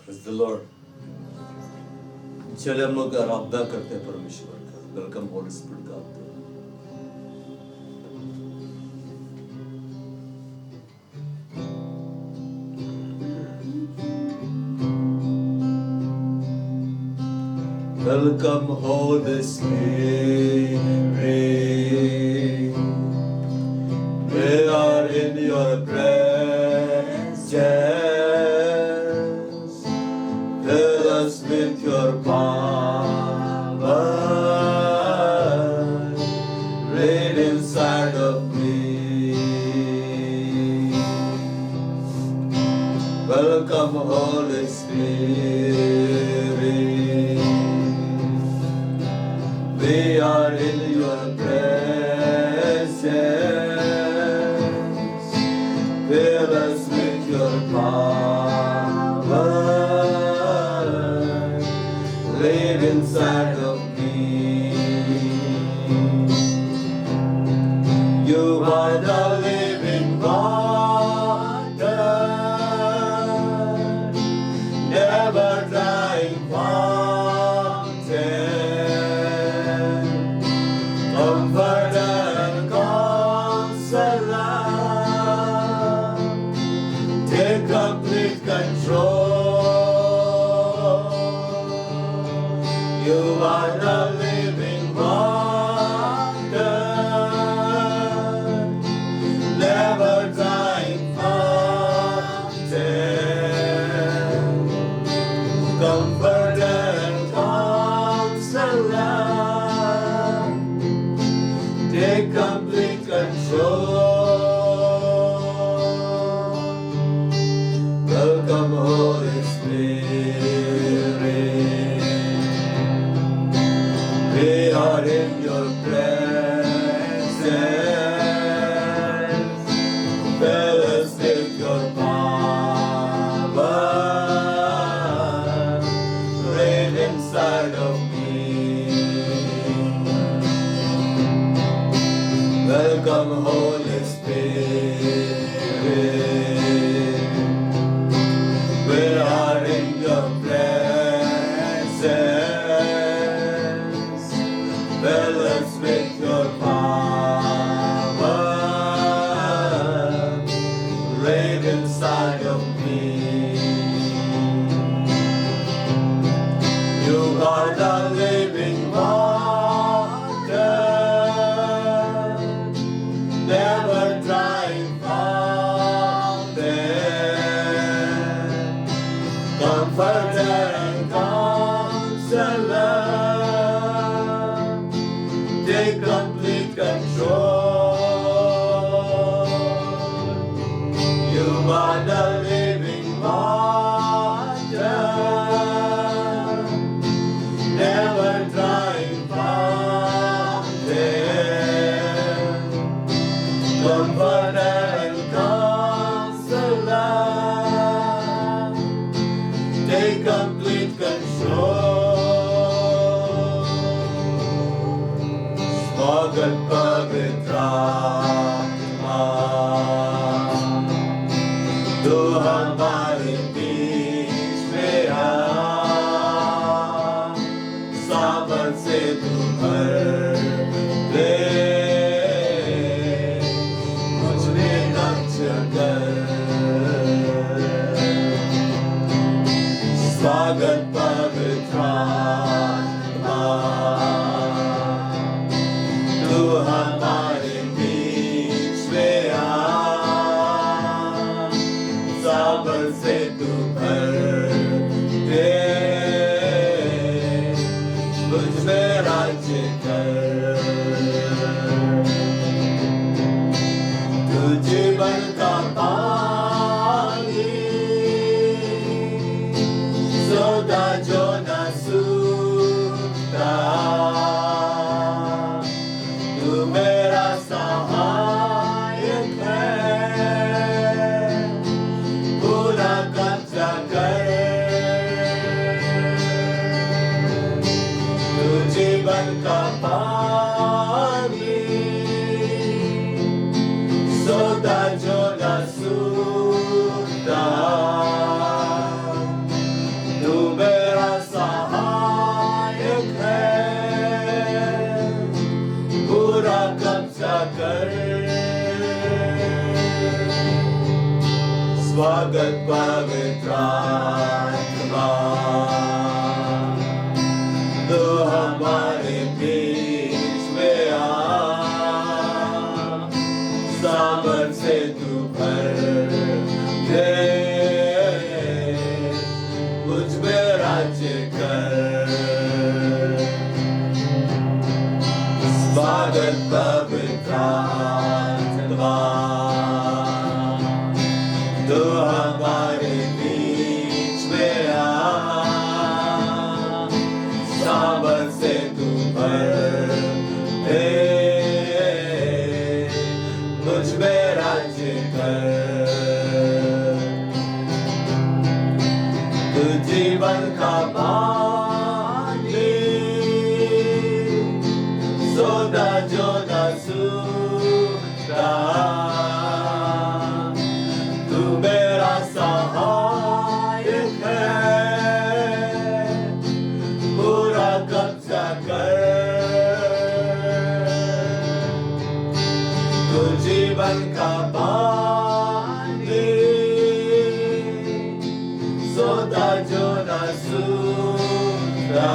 Praise the Lord. चले हम लोग आराधना करते हैं परमेश्वर का. Welcome Holi spirit God. Welcome Holy Spirit. We are in your presence. Fill us with your power. Reign inside of me. Welcome Holy Spirit. We are in your presence. Fill us with your power. Live inside of me. You are the living water, never drying fountain, comforter and counselor. Take complete control. You are the living water, never dying fountain, comforter and counselor. Take complete control. Welcome Holy Spirit. We are in your presence. Fill us with your power. Reign inside of me. Welcome Holy Spirit. We are in your presence. Fill us with your power. Reign inside of me. You are the living water, never drying fountain, comforter and counselor. Take complete control. You are the living water, never drying fountain, comforter and counselor. Take complete control. स्वागत पवित्र आत्मा, तू हमारे बीच में आ, सामर्थ से तू भर दे, मुझे नक्श कर. स्वागत पवित्र आत्मा, तू हमारे बीच में आ, सामर्थ से तू भर दे, मुझ में राज्य कर. तू जीवन का पानी, सौदा जो न सूखता, तू मेरा सहायक है, पूरा कब्जा कर. तू जीवन का पानी, सौदा जो न सूखता, स्वागत पवित्र आत्मा, तू हमारे बीच में आ, सामर्थ से तू भर दे, मुझ में राज्य कर। स्वागत पवित्र आत्मा, तू हमारे बीच में आ, सामर्थ से तू भर दे, मुझ में राज्य कर। तू जीवन का पानी, सोना जो न सूखता, तू मेरा सहायक है, पूरा कब्जा कर। तू जीवन का पानी, सोता जो न सूखता,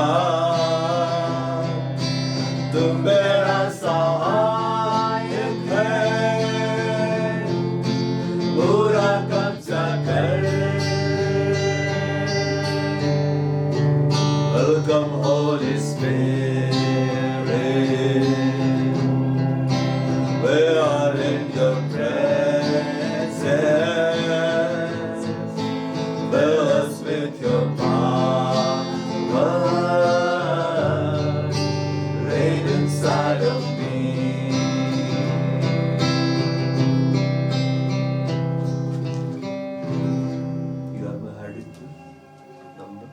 तू मेरा सहायक है, पूरा कब्जा कर। Welcome Holy Spirit, we are in your presence, fill us with your power, reign inside of me. You have heard it number?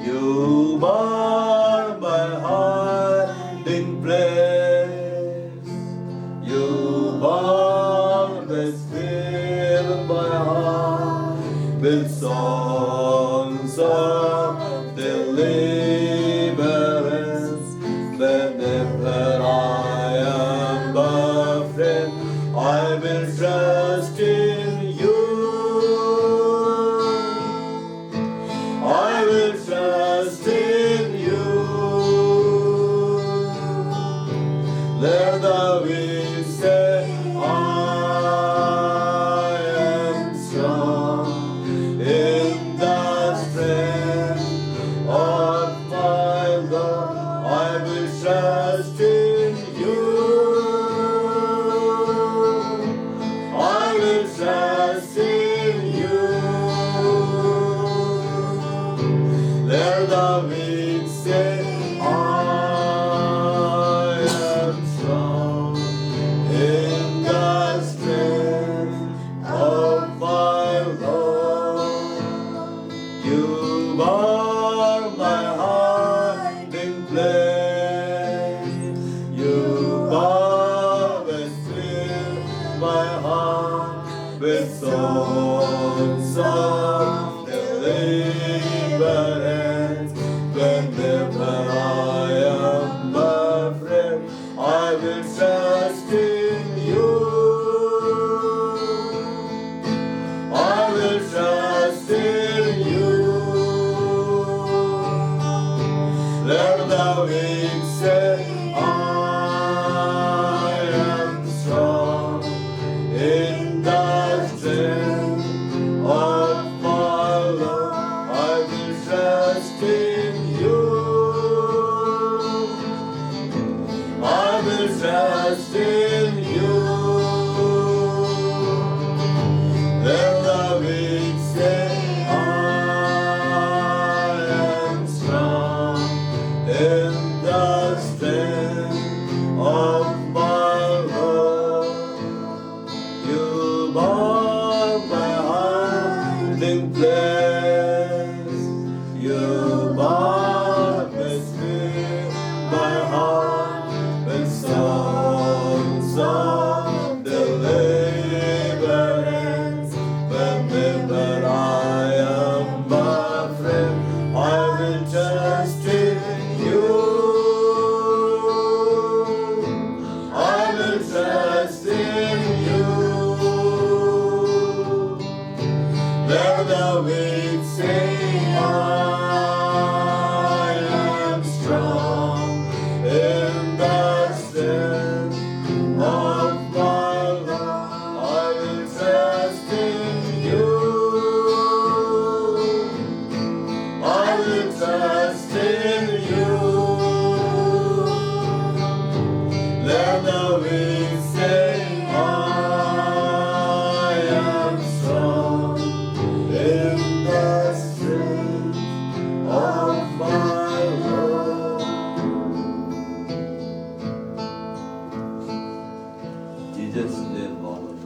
You are my hiding place. You always fill my heart with songs of deliverance. Whenever I am afraid, I will trust in you. I will trust in you. Let the weak say, I am strong in the strength of my Lord. I will trust in you. I will trust in you. Let the weak say, I am strong in the strength of my Lord. You are my hiding place. You always fill my heart with songs of deliverance. Whenever I am afraid, I will trust in you. I will trust in you. Let the weak say, I am strong in the strength of my Lord. I will trust in you. I will trust in you. Let the weak say, I am strong the strength of my Lord. You bought my hiding place. You bought my spirit, my heart with songs of deliverance. Whenever I am afraid, I will trust in you. I will trust in you. Let the weak say I am strong in the strength of my Lord. I will trust in you. I will trust in you. Let the weak say I am strong in the strength of my Lord. Jesus' name, Lord.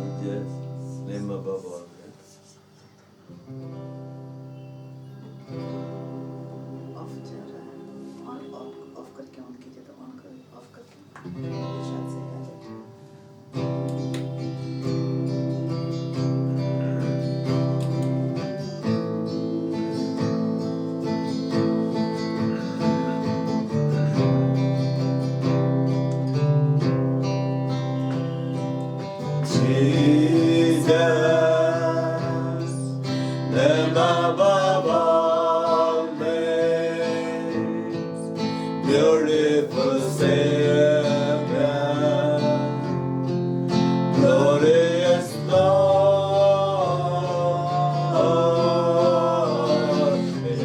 Jesus' name above all names. Of चल रहा है on off करके on कीजिए तो on कर of करके शायद से आ जाए Jesus, name above all names, beautiful Savior, glorious Lord,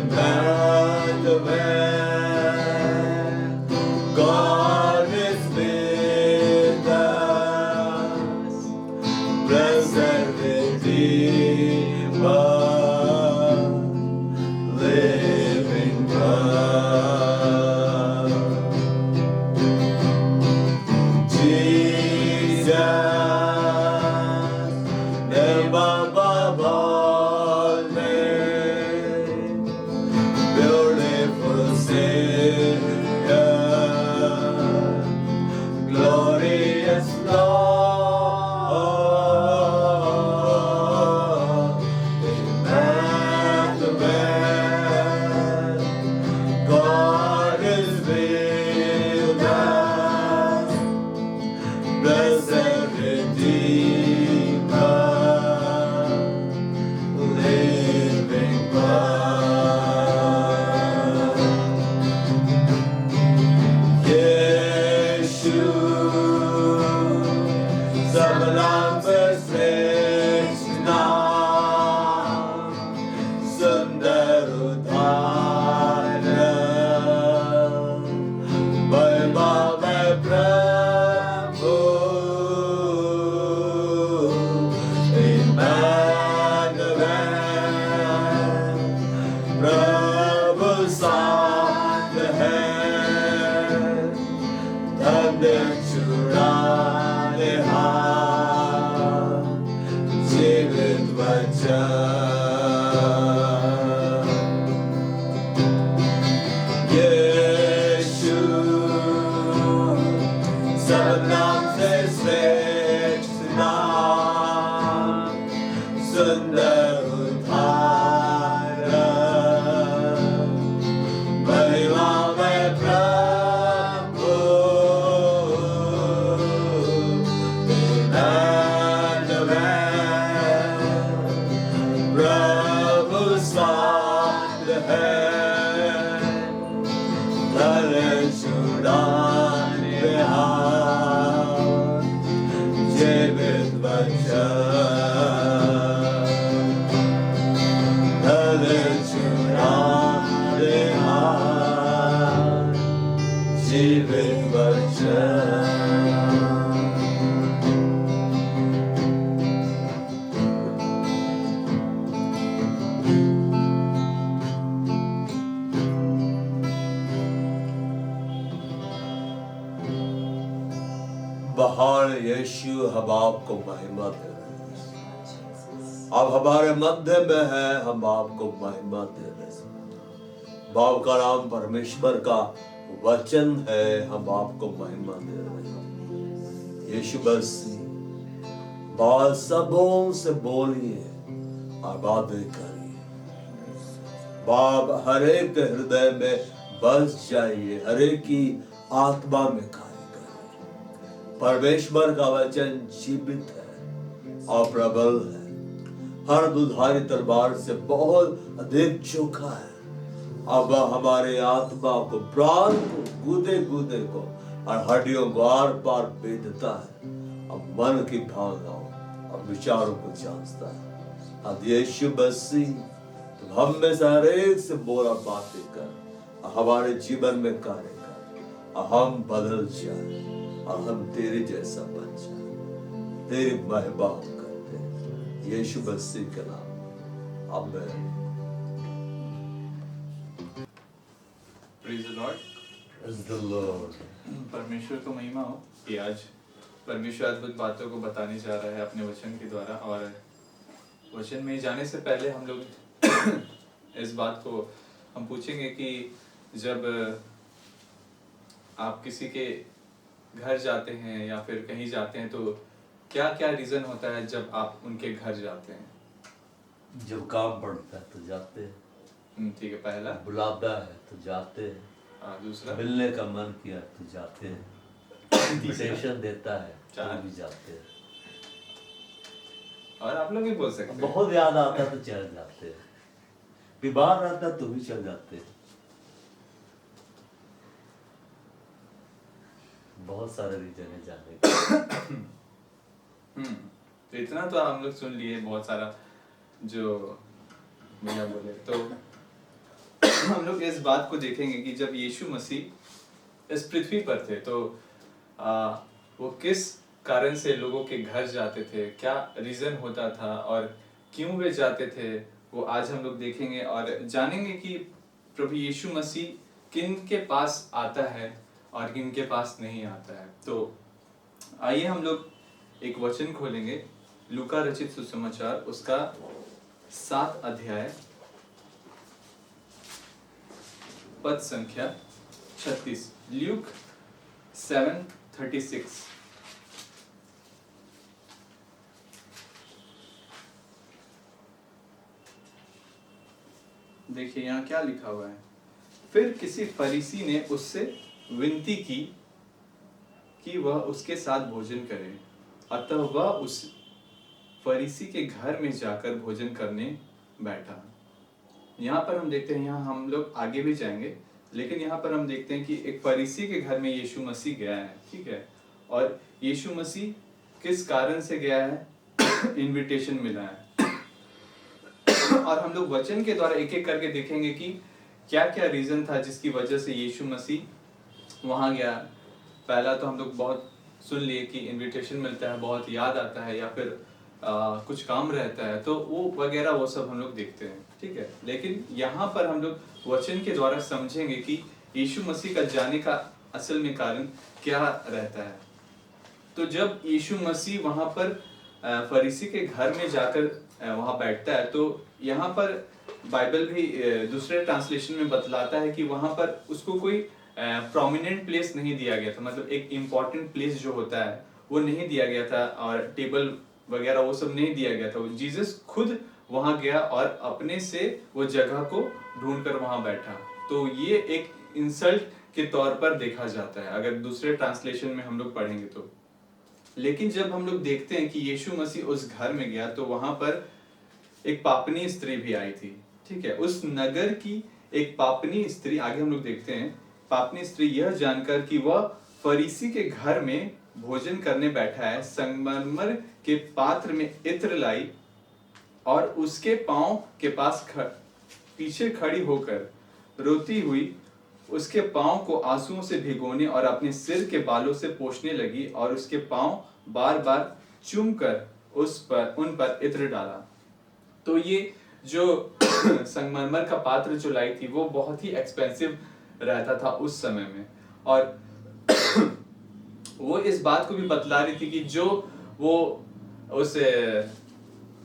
Emmanuel, God is with us. Blessed Redeemer, महान यीशु हम आपको महिमा दे रहे हैं। आप हमारे मध्य में हैं, हम आपको महिमा दे रहे हैं। बाप का नाम परमेश्वर का वचन है, हम आपको महिमा दे रहे हैं। यीशु मसीह बात सबों से बोलिए और बातें करिए। बाप हर एक हृदय में बस जाइए, हर एक की आत्मा में कार्य करिए। परमेश्वर का वचन जीवित है और प्रबल है, हर दुधारी तलवार से बहुत अधिक चोखा है। अब हमारे आत्मा को, प्राण को, गुदे गुदे को और हड्डियों को आर पार भेदता है। अब मन की भावनाओं और विचारों को जांचता है। अब यीशु मसीह तुम हम में से हर एक से बोला बातें कर, हमारे जीवन में कार्य कर, और हम बदल जाए और हम तेरे जैसा बन जाए, तेरी महिमा करते हैं यीशु मसीह के नाम, आमीन। Praise the Lord. Praise the Lord. परमेश्वर को महिमा हो कि आज परमेश्वर अद्भुत बातों को बताने जा रहा है अपने वचन के द्वारा। और वचन में जाने से पहले हम लोग इस बात को हम पूछेंगे कि जब आप किसी के घर जाते हैं या फिर कहीं जाते हैं तो क्या क्या रीज़न होता है जब आप उनके घर जाते हैं? जब काम पड़ता है तो जाते हैं, ठीक है, पहला। बुलाता है तो जाते हैं, दूसरा, मिलने का मन किया तो जाते हैं, इन्विटेशन देता है तो भी जाते हैं, और आप लोग भी बोल सकते हैं। बहुत याद आता तो चल जाते हैं, बीमार रहता तो भी चल जाते हैं। बहुत सारे रीजन है जाने के। तो इतना तो हम लोग सुन लिए, बहुत सारा जो भैया बोले। तो हम लोग इस बात को देखेंगे कि जब यीशु मसीह इस पृथ्वी पर थे तो वो किस कारण से लोगों के घर जाते थे, क्या रीजन होता था और क्यों वे जाते थे, वो आज हम लोग देखेंगे और जानेंगे कि प्रभु यीशु मसीह किन के पास आता है और किन के पास नहीं आता है। तो आइए हम लोग एक वचन खोलेंगे, लूका रचित सुसमाचार उसका 7 अध्याय पद संख्या 36। ल्यूक 7:36। देखिए यहाँ क्या लिखा हुआ है। फिर किसी फरीसी ने उससे विनती की कि वह उसके साथ भोजन करे, अतः वह उस फरीसी के घर में जाकर भोजन करने बैठा। यहाँ पर हम देखते हैं, यहाँ हम लोग आगे भी जाएंगे, लेकिन यहाँ पर हम देखते हैं कि एक फरीसी के घर में यीशु मसीह गया है, ठीक है। और यीशु मसीह किस कारण से गया है? इनविटेशन मिला है। और हम लोग वचन के द्वारा एक एक करके देखेंगे कि क्या क्या रीजन था जिसकी वजह से यीशु मसीह वहां गया। पहला तो हम लोग बहुत सुन लिए कि इनविटेशन मिलता है, बहुत याद आता है, या फिर कुछ काम रहता है तो वो वगैरह वो सब हम लोग देखते हैं, ठीक है। लेकिन यहाँ पर हम लोग वचन के द्वारा समझेंगे कि यीशु मसीह का जाने का असल में कारण क्या रहता है। तो जब यीशु मसीह वहां पर फरीसी के घर में जाकर वहां बैठता है तो यहाँ पर बाइबल भी दूसरे ट्रांसलेशन में बतलाता है कि वहां पर उसको कोई प्रोमिनेंट प्लेस नहीं दिया गया था, मतलब एक इम्पॉर्टेंट प्लेस जो होता है वो नहीं दिया गया था और टेबल वगैरह वो सब नहीं दिया गया था। जीसस खुद वहां गया और अपने से वो जगह को ढूंढकर वहां बैठा। तो ये एक इंसल्ट के तौर पर देखा जाता है अगर दूसरे ट्रांसलेशन में हम लोग पढ़ेंगे तो। लेकिन जब हम लोग देखते हैं कि यीशु मसीह उस घर में गया तो वहां पर एक पापनी स्त्री भी आई थी, ठीक है। उस नगर की एक पापनी स्त्री, आगे हम लोग देखते हैं, पापनी स्त्री यह जानकर कि वह फरीसी के घर में भोजन करने बैठा है, संगमरमर के पात्र में इत्र लाई और उसके पांव के पास पीछे खड़ी होकर रोती हुई उसके पांव को आंसुओं से भिगोने और अपने सिर के बालों से पोंछने लगी और उसके पांव बार बार चूमकर उन पर इत्र डाला। तो ये जो संगमरमर का पात्र जो लाई थी वो बहुत ही एक्सपेंसिव रहता था उस समय में। और वो इस बात को भी बतला रही थी कि जो वो उस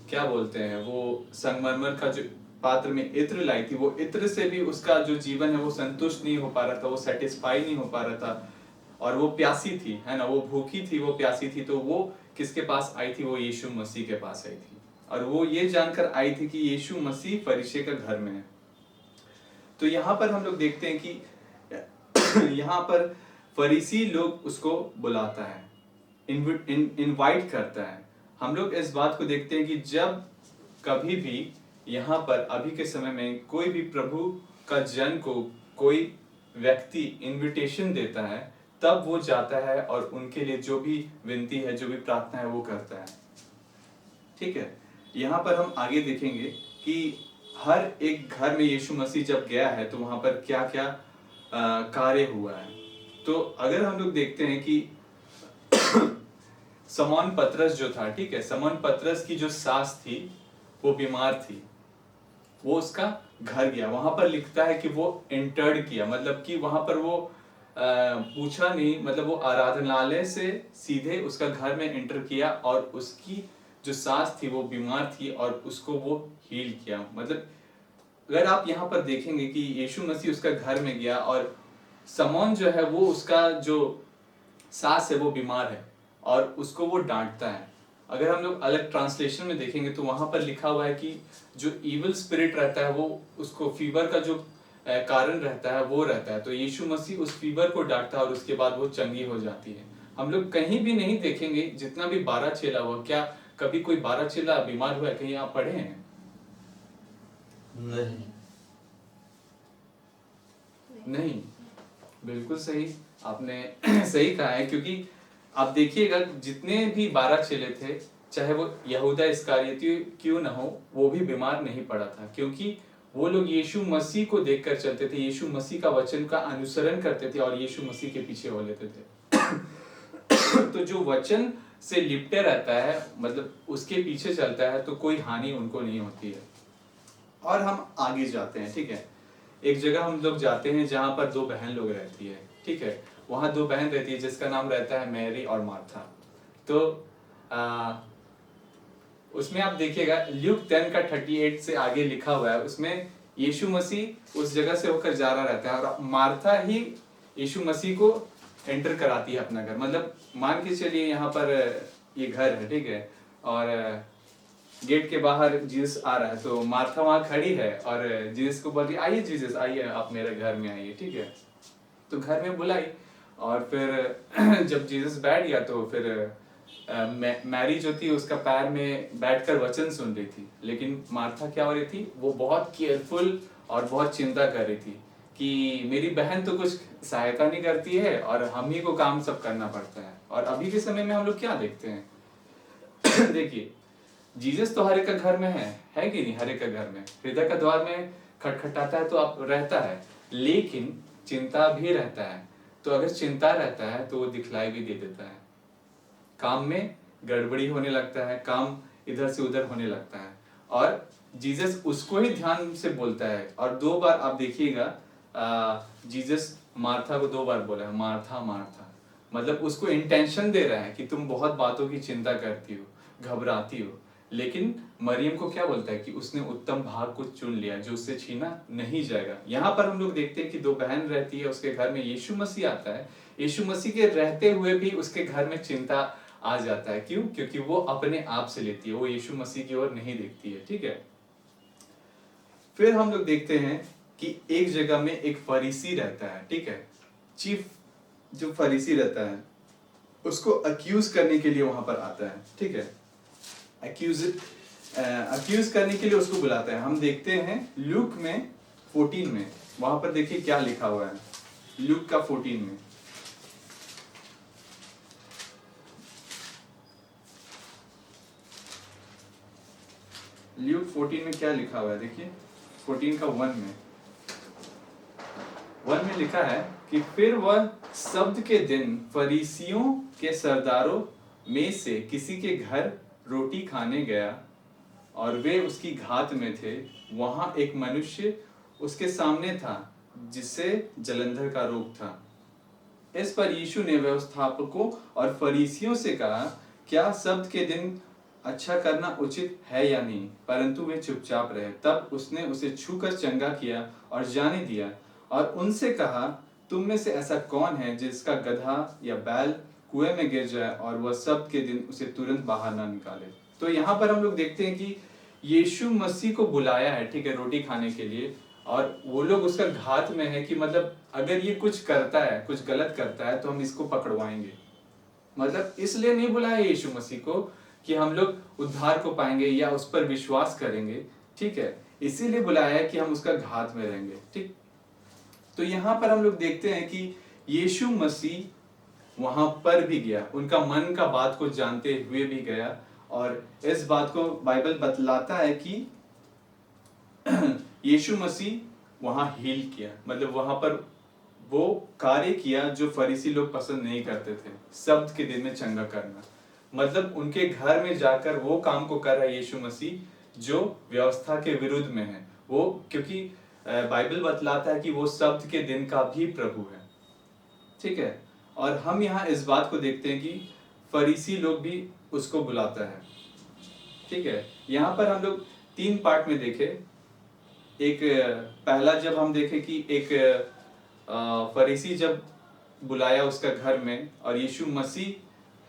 क्या बोलते हैं, वो संगमरमर का जो पात्र में इत्र लाई थी, वो इत्र से भी उसका जो जीवन है वो संतुष्ट नहीं हो पा रहा था, वो सेटिस्फाई नहीं हो पा रहा था, और वो प्यासी थी, है ना, वो भूखी थी, वो प्यासी थी। तो वो किसके पास आई थी? वो यीशु मसीह के पास आई थी, और वो ये जानकर आई थी कि यीशु मसीह फरीसी का घर में है। तो यहाँ पर हम लोग देखते हैं कि यहाँ पर फरीसी लोग उसको बुलाता है, इनवाइट करता है। हम लोग इस बात को देखते हैं कि जब कभी भी यहाँ पर अभी के समय में कोई भी प्रभु का जन को कोई व्यक्ति इनविटेशन देता है, तब वो जाता है और उनके लिए जो भी विनती है, जो भी प्रार्थना है वो करता है। ठीक है, यहाँ पर हम आगे देखेंगे कि हर एक घर में यीशु मसीह जब गया है तो वहां पर क्या क्या कार्य हुआ है। तो अगर हम लोग देखते हैं कि समौन पतरस जो था, ठीक है, समौन पतरस की जो सास थी वो बीमार थी, वो उसका घर गया। वहां पर लिखता है कि वो एंटर्ड किया, मतलब कि वहां पर वो पूछा नहीं, मतलब वो आराधनालय से सीधे उसका घर में एंटर किया और उसकी जो सास थी वो बीमार थी और उसको वो हील किया। मतलब अगर आप यहाँ पर देखेंगे कि यीशु मसीह उसका घर में गया और समौन जो है वो उसका जो सास है वो बीमार है और उसको वो डांटता है। अगर हम लोग अलग ट्रांसलेशन में देखेंगे तो वहां पर लिखा हुआ है कि जो इविल स्पिरिट रहता है वो उसको फीवर का जो कारण रहता है वो रहता है, तो यीशु मसीह उस फीवर को डांटता है और उसके बाद वो चंगी हो जाती है। हम लोग कहीं भी नहीं देखेंगे जितना भी 12 चेला हुआ, क्या कभी कोई 12 चेला बीमार हुआ है? कहीं आप पढ़े हैं? नहीं, बिल्कुल सही, आपने सही कहा है, क्योंकि आप देखिएगा जितने भी 12 चेले थे, चाहे वो यहूदा इस्करियोती क्यों ना हो, वो भी बीमार नहीं पड़ा था, क्योंकि वो लोग यीशु मसीह को देखकर चलते थे, यीशु मसीह का वचन का अनुसरण करते थे और यीशु मसीह के पीछे हो लेते थे। तो जो वचन से लिपटे रहता है, मतलब उसके पीछे चलता है, तो कोई हानि उनको नहीं होती है। और हम आगे जाते हैं, ठीक है, एक जगह हम लोग जाते हैं जहां पर 2 बहन लोग रहती है, ठीक है, वहां 2 बहन रहती है जिसका नाम रहता है मैरी और मार्था। तो उसमें आप देखिएगा ल्यूक 10 का 38 से आगे लिखा हुआ है, उसमें यीशु मसीह उस जगह से होकर जा रहा रहता है और मार्था ही यीशु मसीह को एंटर कराती है अपना घर। मतलब मान के चलिए यहाँ पर ये घर है, ठीक है, और गेट के बाहर जीसस आ रहा है, तो मार्था वहां खड़ी है और जीसस को बोलती है आइए जीसस आइए आप मेरे घर में आइए, ठीक है। तो घर में बुलाई और फिर जब जीसस बैठ गया तो फिर मैरी जो थी उसका पैर में बैठकर वचन सुन रही थी, लेकिन मार्था क्या हो रही थी, वो बहुत केयरफुल और बहुत चिंता कर रही थी कि मेरी बहन तो कुछ सहायता नहीं करती है और हम ही को काम सब करना पड़ता है। और अभी के समय में हम लोग क्या देखते हैं देखिए जीसस तो हर एक का घर में है कि नहीं, हर एक का घर में हृदय का द्वार में खटखटाता है तो आप रहता है, लेकिन चिंता भी रहता है। तो अगर चिंता रहता है तो वो दिखलाई भी दे देता है, काम में गड़बड़ी होने लगता है, काम इधर से उधर होने लगता है और जीसस उसको ही ध्यान से बोलता है। और 2 बार आप देखिएगा जीसस मार्था को 2 बार बोला है, मार्था मार्था, मतलब उसको इंटेंशन दे रहा है कि तुम बहुत बातों की चिंता करती हो, घबराती हो, लेकिन मरियम को क्या बोलता है कि उसने उत्तम भाग को चुन लिया जो उससे छीना नहीं जाएगा। यहाँ पर हम लोग देखते हैं कि 2 बहन रहती है, उसके घर में यीशु मसीह आता है, यीशु मसीह के रहते हुए भी उसके घर में चिंता आ जाता है। क्यों? क्योंकि वो अपने आप से लेती है, वो यीशु मसीह की ओर नहीं देखती है, ठीक है। फिर हम लोग देखते हैं कि एक जगह में एक फरीसी रहता है, ठीक है, चीफ जो फरीसी रहता है उसको अक्यूज करने के लिए वहां पर आता है, ठीक है, अक्यूज करने के लिए उसको बुलाता है। हम देखते हैं लूक में 14 में, वहां पर देखिए क्या लिखा हुआ है, लूक का 14 में, ल्यूक 14 में क्या लिखा हुआ है, देखिए 14 का 1 में लिखा है कि फिर वह सब्त के दिन फरीसियों के सरदारों में से किसी के घर रोटी खाने गया और वे उसकी घात में थे। वहां एक मनुष्य उसके सामने था जिससे जलंधर का रोग था। इस पर यीशु ने व्यवस्थापकों और फरीसियों से कहा, क्या सब्त के दिन अच्छा करना उचित है या नहीं? परंतु वे चुपचाप रहे। तब उसने उसे छूकर चंगा किया और जाने दिया, और उनसे कहा, तुम में से ऐसा कौन है जिसका गधा या बैल कुएं में गिर जाए और वह सब्त के दिन उसे तुरंत बाहर ना निकाले? तो यहाँ पर हम लोग देखते हैं कि यीशु मसीह को बुलाया है, ठीक है, रोटी खाने के लिए, और वो लोग उसका घात में है कि मतलब अगर ये कुछ करता है, कुछ गलत करता है, तो हम इसको पकड़वाएंगे। मतलब इसलिए नहीं बुलाया यीशु मसीह को कि हम लोग उद्धार को पाएंगे या उस पर विश्वास करेंगे, ठीक है, इसीलिए बुलाया है कि हम उसका घात में रहेंगे, ठीक। तो यहाँ पर हम लोग देखते हैं कि यीशु मसीह वहां पर भी गया, उनका मन का बात को जानते हुए भी गया, और इस बात को बाइबल बतलाता है कि यीशु मसीह वहां हील किया, मतलब वहां पर वो कार्य किया जो फरीसी लोग पसंद नहीं करते थे, सब्त के दिन में चंगा करना। मतलब उनके घर में जाकर वो काम को कर रहा है यीशु मसीह जो व्यवस्था के विरुद्ध में है वो, क्योंकि बाइबल बतलाता है कि वो सब्त के दिन का भी प्रभु है, ठीक है। और हम यहाँ इस बात को देखते हैं कि फरीसी लोग भी उसको बुलाता है, ठीक है। यहाँ पर हम लोग 3 पार्ट में देखे। एक पहला जब हम देखे कि एक फरीसी जब बुलाया उसका घर में, और यीशु मसीह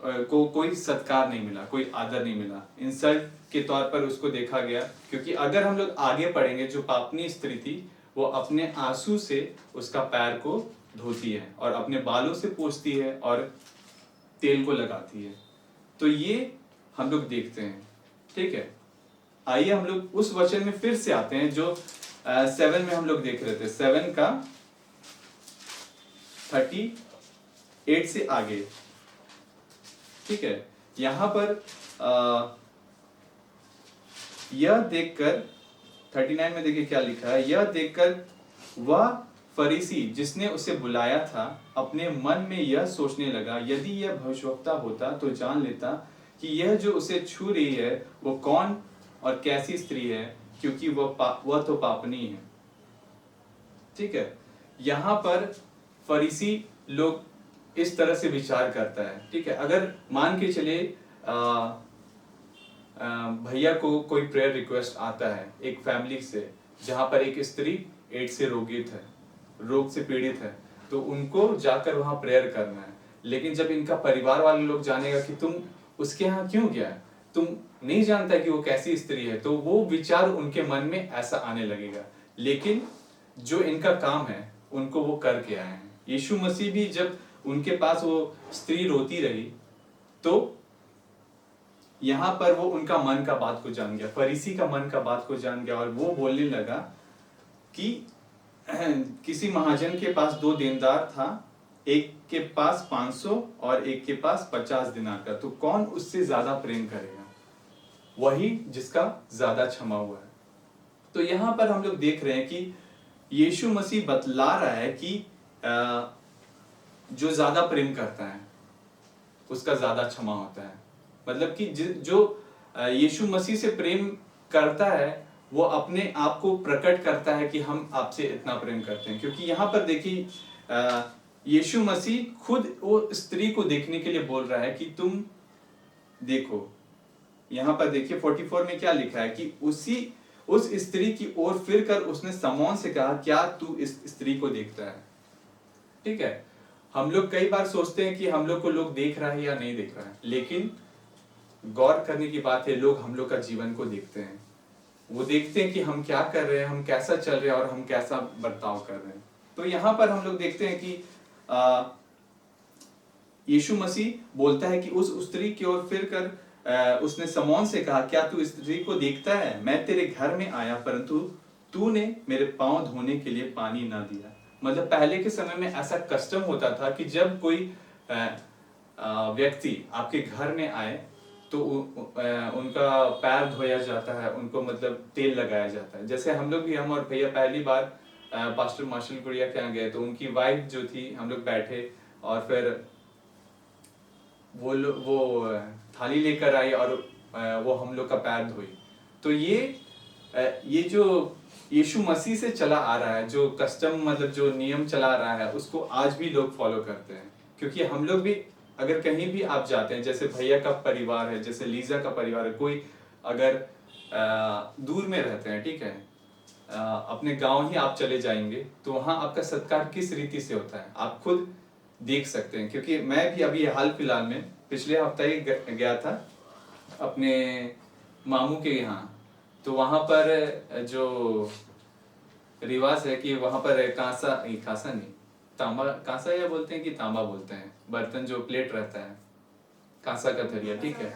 को कोई सत्कार नहीं मिला, कोई आदर नहीं मिला, इंसल्ट के तौर पर उसको देखा गया। क्योंकि अगर हम लोग आगे पढ़ेंगे, जो पापनी स्त्री थी वो अपने आंसू से उसका पैर को धोती है और अपने बालों से पोंछती है और तेल को लगाती है। तो ये हम लोग देखते हैं, ठीक है। आइए हम लोग उस वचन में फिर से आते हैं जो 7 में हम लोग देख रहे थे, 7 का 38 से आगे, ठीक है। यहां पर यह देखकर 39 में देखिए क्या लिखा है, यह देखकर वह फरीसी जिसने उसे बुलाया था अपने मन में यह सोचने लगा, यदि यह भविष्यवक्ता होता तो जान लेता कि यह जो उसे छू रही है वो कौन और कैसी स्त्री है, क्योंकि वह तो पापनी है, ठीक है। यहाँ पर फरीसी लोग इस तरह से विचार करता है, ठीक है। अगर मान के चले भैया को कोई प्रेयर रिक्वेस्ट आता है एक फैमिली से जहां पर एक स्त्री एड्स से रोग से पीड़ित है, तो उनको जाकर वहां प्रेयर करना है। लेकिन जब इनका परिवार वाले लोग जानेगा कि तुम उसके यहाँ क्यों गया, तुम नहीं जानता कि वो कैसी स्त्री है, तो वो विचार उनके मन में ऐसा आने लगेगा। लेकिन जो इनका काम है उनको वो करके आए हैं। यीशु मसीह भी जब उनके पास वो स्त्री रोती रही तो यहाँ पर वो उनका मन का बात को जान गया, फरीसी का मन का बात को जान गया, और वो बोलने लगा कि किसी महाजन के पास 2 देनदार था, एक के पास 500 और एक के पास 50 दिनार का, तो कौन उससे ज्यादा प्रेम करेगा? वही जिसका ज्यादा क्षमा हुआ है। तो यहाँ पर हम लोग देख रहे हैं कि यीशु मसीह बतला रहा है कि जो ज्यादा प्रेम करता है उसका ज्यादा क्षमा होता है। मतलब कि जो यीशु मसीह से प्रेम करता है वो अपने आप को प्रकट करता है कि हम आपसे इतना प्रेम करते हैं। क्योंकि यहाँ पर देखिए यीशु मसीह खुद वो स्त्री को देखने के लिए बोल रहा है कि तुम देखो। यहाँ पर देखिए 44 में क्या लिखा है कि उस स्त्री की ओर फिर कर उसने शमौन से कहा, क्या तू इस स्त्री को देखता है? ठीक है, हम लोग कई बार सोचते हैं कि हम लोग को लोग देख रहा है या नहीं देख रहा है, लेकिन गौर करने की बात है, लोग हम लोग का जीवन को देखते हैं। वो देखते हैं कि हम क्या कर रहे हैं, हम कैसा चल रहे हैं और हम कैसा बर्ताव कर रहे हैं। तो यहाँ पर हम लोग देखते हैं कि यीशु मसीह बोलता है कि उस स्त्री की ओर फिर कर उसने शमौन से कहा, क्या तू इस स्त्री को देखता है? मैं तेरे घर में आया परंतु तूने मेरे पांव धोने के लिए पानी ना दिया। मतलब पहले के समय में ऐसा कस्टम होता था कि जब कोई व्यक्ति आपके घर में आए तो उनका पैर धोया जाता है, उनको मतलब तेल लगाया जाता है। जैसे हम लोग भी, हम और भैया पहली बार पास्टर मार्शल गुड़िया के यहाँ गए तो उनकी वाइफ जो थी, हम लोग बैठे और फिर वो थाली लेकर आई और वो हम लोग का पैर धोई। तो ये जो यीशु मसीह से चला आ रहा है, जो कस्टम मतलब जो नियम चला आ रहा है, उसको आज भी लोग फॉलो करते हैं। क्योंकि हम लोग भी अगर कहीं भी आप जाते हैं, जैसे भैया का परिवार है, जैसे लीजा का परिवार है, कोई अगर दूर में रहते हैं, ठीक है, अपने गांव ही आप चले जाएंगे तो वहां आपका सत्कार किस रीति से होता है आप खुद देख सकते हैं। क्योंकि मैं भी अभी हाल फिलहाल में पिछले हफ्ते ही गया था अपने मामू के यहाँ, तो वहां पर जो रिवाज है कि वहां पर कांसा नहीं, तांबा, कांसा या बोलते हैं कि तांबा बोलते हैं, बर्तन जो प्लेट रहता है, कांसा का थरिया, ठीक है,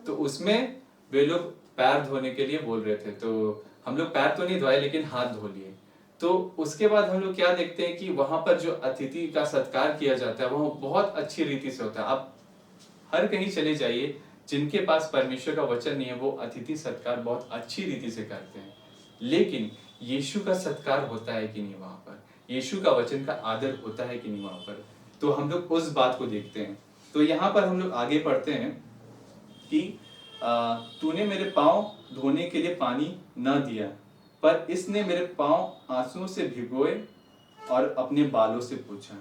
तो उसमें वे लोग पैर धोने के लिए बोल रहे थे, तो हम लोग पैर तो नहीं धोए लेकिन हाथ धो लिए। तो उसके बाद हम लोग क्या देखते हैं कि वहां पर जो अतिथि का सत्कार किया जाता है वो बहुत अच्छी रीति से होता है। आप हर कहीं चले जाइए, जिनके पास परमेश्वर का वचन नहीं है वो अतिथि सत्कार बहुत अच्छी रीति से करते हैं, लेकिन यीशु का सत्कार होता है कि नहीं वहां पर, यीशु का वचन का आदर होता है कि नहीं वहां पर, तो हम लोग उस बात को देखते हैं। तो यहाँ पर हम लोग आगे पढ़ते हैं कि तूने मेरे पांव धोने के लिए पानी न दिया, पर इसने मेरे पांव आंसुओं से भिगोए और अपने बालों से पूछा।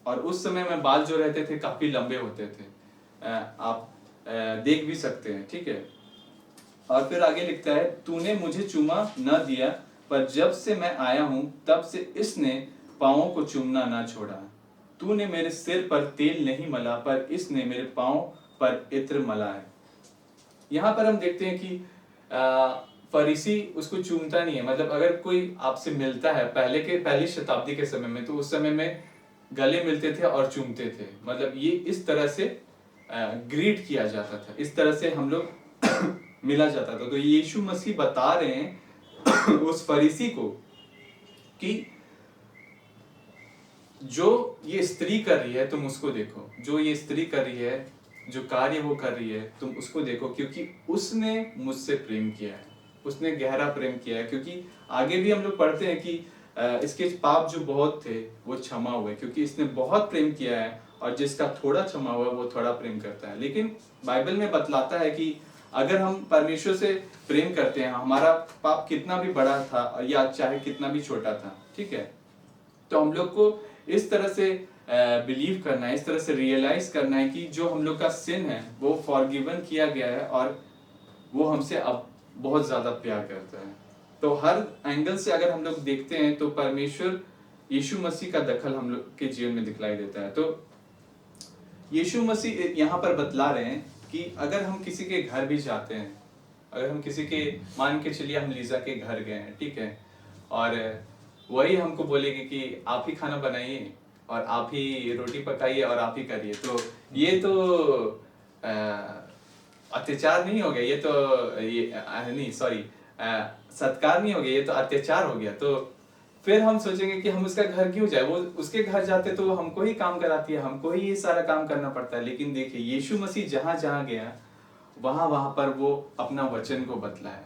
और उस समय में बाल जो रहते थे काफी लंबे होते थे, आप देख भी सकते हैं, ठीक है। और फिर आगे लिखता है, तूने मुझे चूमा न दिया, पर जब से मैं आया हूं तब से इसने पांवों को चूमना ना छोड़ा। तूने मेरे सिर पर तेल नहीं मला, पर इसने मेरे पांव पर इत्र मला है। यहाँ पर हम देखते हैं कि फरीसी उसको चूमता नहीं है, मतलब अगर कोई आपसे मिलता है पहली शताब्दी के समय में, तो उस समय में गले मिलते थे और चूमते थे, मतलब ये इस तरह से ग्रीट किया जाता था, इस तरह से हम लोग मिला जाता था। तो यीशु मसीह बता रहे हैं उस फरीसी को कि जो ये स्त्री कर रही है तुम उसको देखो, जो ये स्त्री कर रही है, जो कार्य वो कर रही है तुम उसको देखो, क्योंकि उसने मुझसे प्रेम किया है, उसने गहरा प्रेम किया है। क्योंकि आगे भी हम लोग पढ़ते हैं कि इसके पाप जो बहुत थे वो क्षमा हुए, क्योंकि इसने बहुत प्रेम किया है, और जिसका थोड़ा क्षमा हुआ वो थोड़ा प्रेम करता है। लेकिन बाइबल में बतलाता है कि अगर हम परमेश्वर से प्रेम करते हैं, हमारा पाप कितना भी बड़ा था या चाहे कितना भी छोटा था, ठीक है, तो हम लोग को इस तरह से बिलीव करना है, इस तरह से रियलाइज करना है कि जो हम लोग का सिन है वो फॉरगिवन किया गया है और वो हमसे अब बहुत ज्यादा प्यार करता है। तो हर एंगल से अगर हम लोग देखते हैं तो परमेश्वर यीशु मसीह का दखल हम लोग के जीवन में दिखलाई देता है। तो यीशु मसीह यहाँ पर बतला रहे हैं कि अगर हम किसी के घर भी जाते हैं, अगर हम किसी के, मान के चलिए हम लीजा के घर गए हैं, ठीक है, और वही हमको बोलेंगे कि आप ही खाना बनाइए और आप ही रोटी पकाइए और आप ही करिए, तो ये तो अत्याचार नहीं हो गया, ये तो नहीं सॉरी सत्कार नहीं हो गया, ये तो अत्याचार हो गया। तो फिर हम सोचेंगे कि हम उसका घर क्यों जाए, वो उसके घर जाते तो वो हमको ही काम कराती है, हमको ही ये सारा काम करना पड़ता है। लेकिन देखिए यीशु मसीह जहां जहां गया वहां पर वो अपना वचन को बतलाया।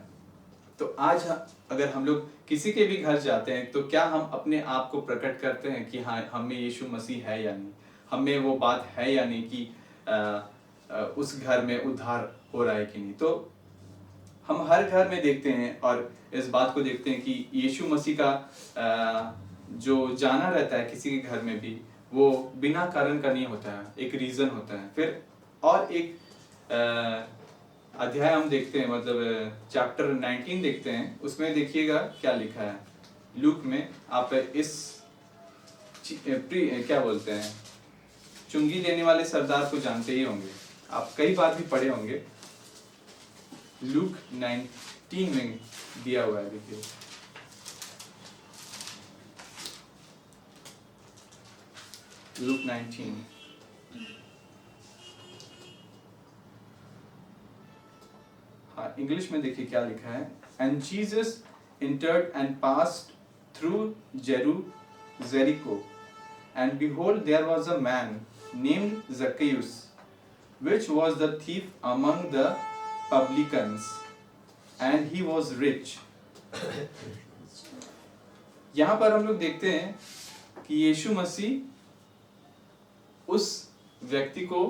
तो आज अगर हम लोग किसी के भी घर जाते हैं तो क्या हम अपने आप को प्रकट करते हैं कि हाँ हम में यीशु मसीह है या नहीं, हम में वो बात है या नहीं कि उस घर में उद्धार हो रहा है कि नहीं। तो हम हर घर में देखते हैं और इस बात को देखते हैं कि यीशु मसीह का जो जाना रहता है किसी के घर में भी, वो बिना कारण का नहीं होता है, एक रीजन होता है। फिर और एक अध्याय हम देखते हैं, मतलब चैप्टर 19 देखते हैं, उसमें देखिएगा क्या लिखा है लूक में। आप इस क्या बोलते हैं, चुंगी लेने वाले सरदार को जानते ही होंगे, आप कई बार भी पढ़े होंगे। लूक 19 में दिया हुआ है, देखिए लूक 19 हाँ इंग्लिश में देखिए क्या लिखा है। And Jesus entered and passed through Jericho, and behold there was a man named Zacchaeus, which was the thief among the publicans, and he was rich. यहाँ पर हम लोग देखते हैं कि यीशु मसीह उस व्यक्ति को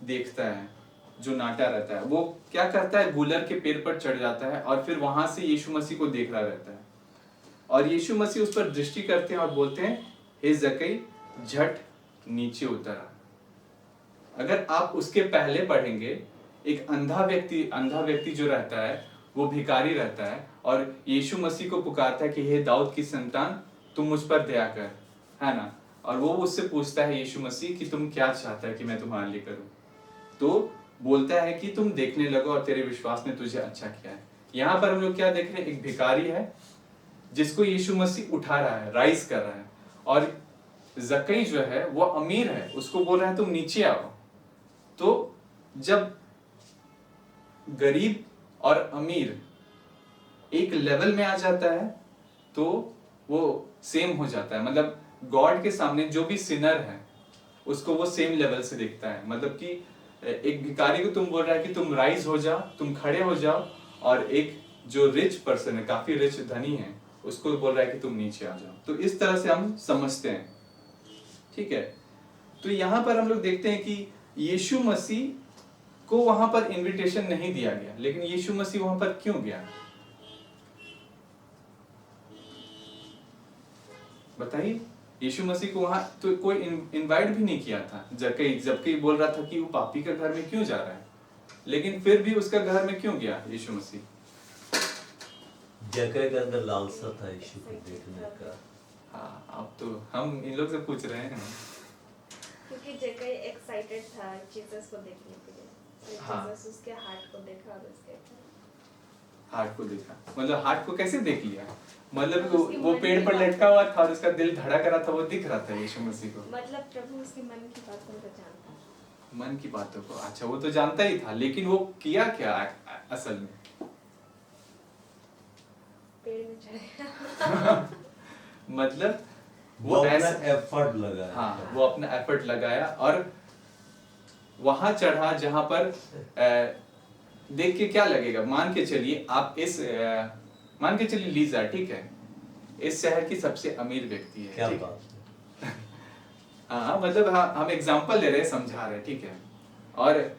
देखता है जो नाटा रहता है, वो क्या करता है, गूलर के पेड़ पर चढ़ जाता है और फिर वहां से यीशु मसीह को देख रहा रहता है। और यीशु मसीह उस पर दृष्टि करते हैं और बोलते हैं, हे ज़क्कई झट नीचे उतर आ। अगर आप उसके पहले पढ़ेंगे, एक अंधा व्यक्ति जो रहता है वो भिखारी रहता है और यीशु मसीह को पुकारता है कि हे दाऊद की संतान तुम मुझ पर दया कर, है ना। और वो उससे पूछता है यीशु मसीह कि तुम क्या चाहता है कि मैं तुम्हारे लिए करूं। तो बोलता है कि तुम देखने लगो और तेरे विश्वास ने तुझे अच्छा किया है। यहाँ पर हम लोग क्या देख रहे हैं, एक भिखारी है जिसको यीशु मसीह उठा रहा है, राइज कर रहा है। और जक्कई जो है वो अमीर है, उसको बोल रहा है तुम नीचे आओ। तो जब गरीब और अमीर एक लेवल में आ जाता है तो वो सेम हो जाता है। मतलब गॉड के सामने जो भी सिनर है उसको वो सेम लेवल से देखता है। मतलब कि एक भिखारी को तुम बोल रहा है कि तुम राइज हो जाओ, तुम खड़े हो जाओ, और एक जो रिच पर्सन है, काफी रिच धनी है, उसको बोल रहा है कि तुम नीचे आ जाओ। तो इस तरह से हम समझते हैं, ठीक है। तो यहाँ पर हम लोग देखते हैं कि यीशु मसीह को वहां पर इनविटेशन नहीं दिया गया, लेकिन यीशु मसीह वहां पर क्यों गया बताइए। यीशु मसीह को वहां तो कोई इनवाइट भी नहीं किया था, जबकि बोल रहा था कि वो पापी के घर में क्यों जा रहा है, लेकिन फिर भी उसका घर में क्यों गया यीशु मसीह। जगह के अंदर लालसा था यीशु को देखने का। हाँ, अब तो हम इन लोग से पूछ रहे हैं क्योंकि जगह एक्साइटेड था जीसस को देखने के लिए। हाँ। जीसस उसके हार्ट को देखा और उसके हार्ट को देखा, मतलब हार्ट को कैसे देख लिया, मतलब उसकी वो मन पेड़ की पर बात। लटका हुआ था और उसका दिल धड़क रहा था, वो दिख रहा था यीशु मसीह को। मतलब प्रभु उसके मन की बातों को जानता है। मन की बातों को, अच्छा वो तो जानता ही था, लेकिन वो किया क्या असल में, पेड़ में चढ़ मतलब वो अपना एफर्ट लगाया। हाँ, वो अपना एफर्ट लगाया और वहां चढ़ा जहां पर देख के क्या लगेगा। मान के चलिए आप मान के चलिए लीजा, ठीक है, इस शहर की सबसे अमीर व्यक्ति है, क्या ठीक बात है। हाँ, मतलब हम एग्जांपल ले रहे हैं, समझा रहे हैं, ठीक है। और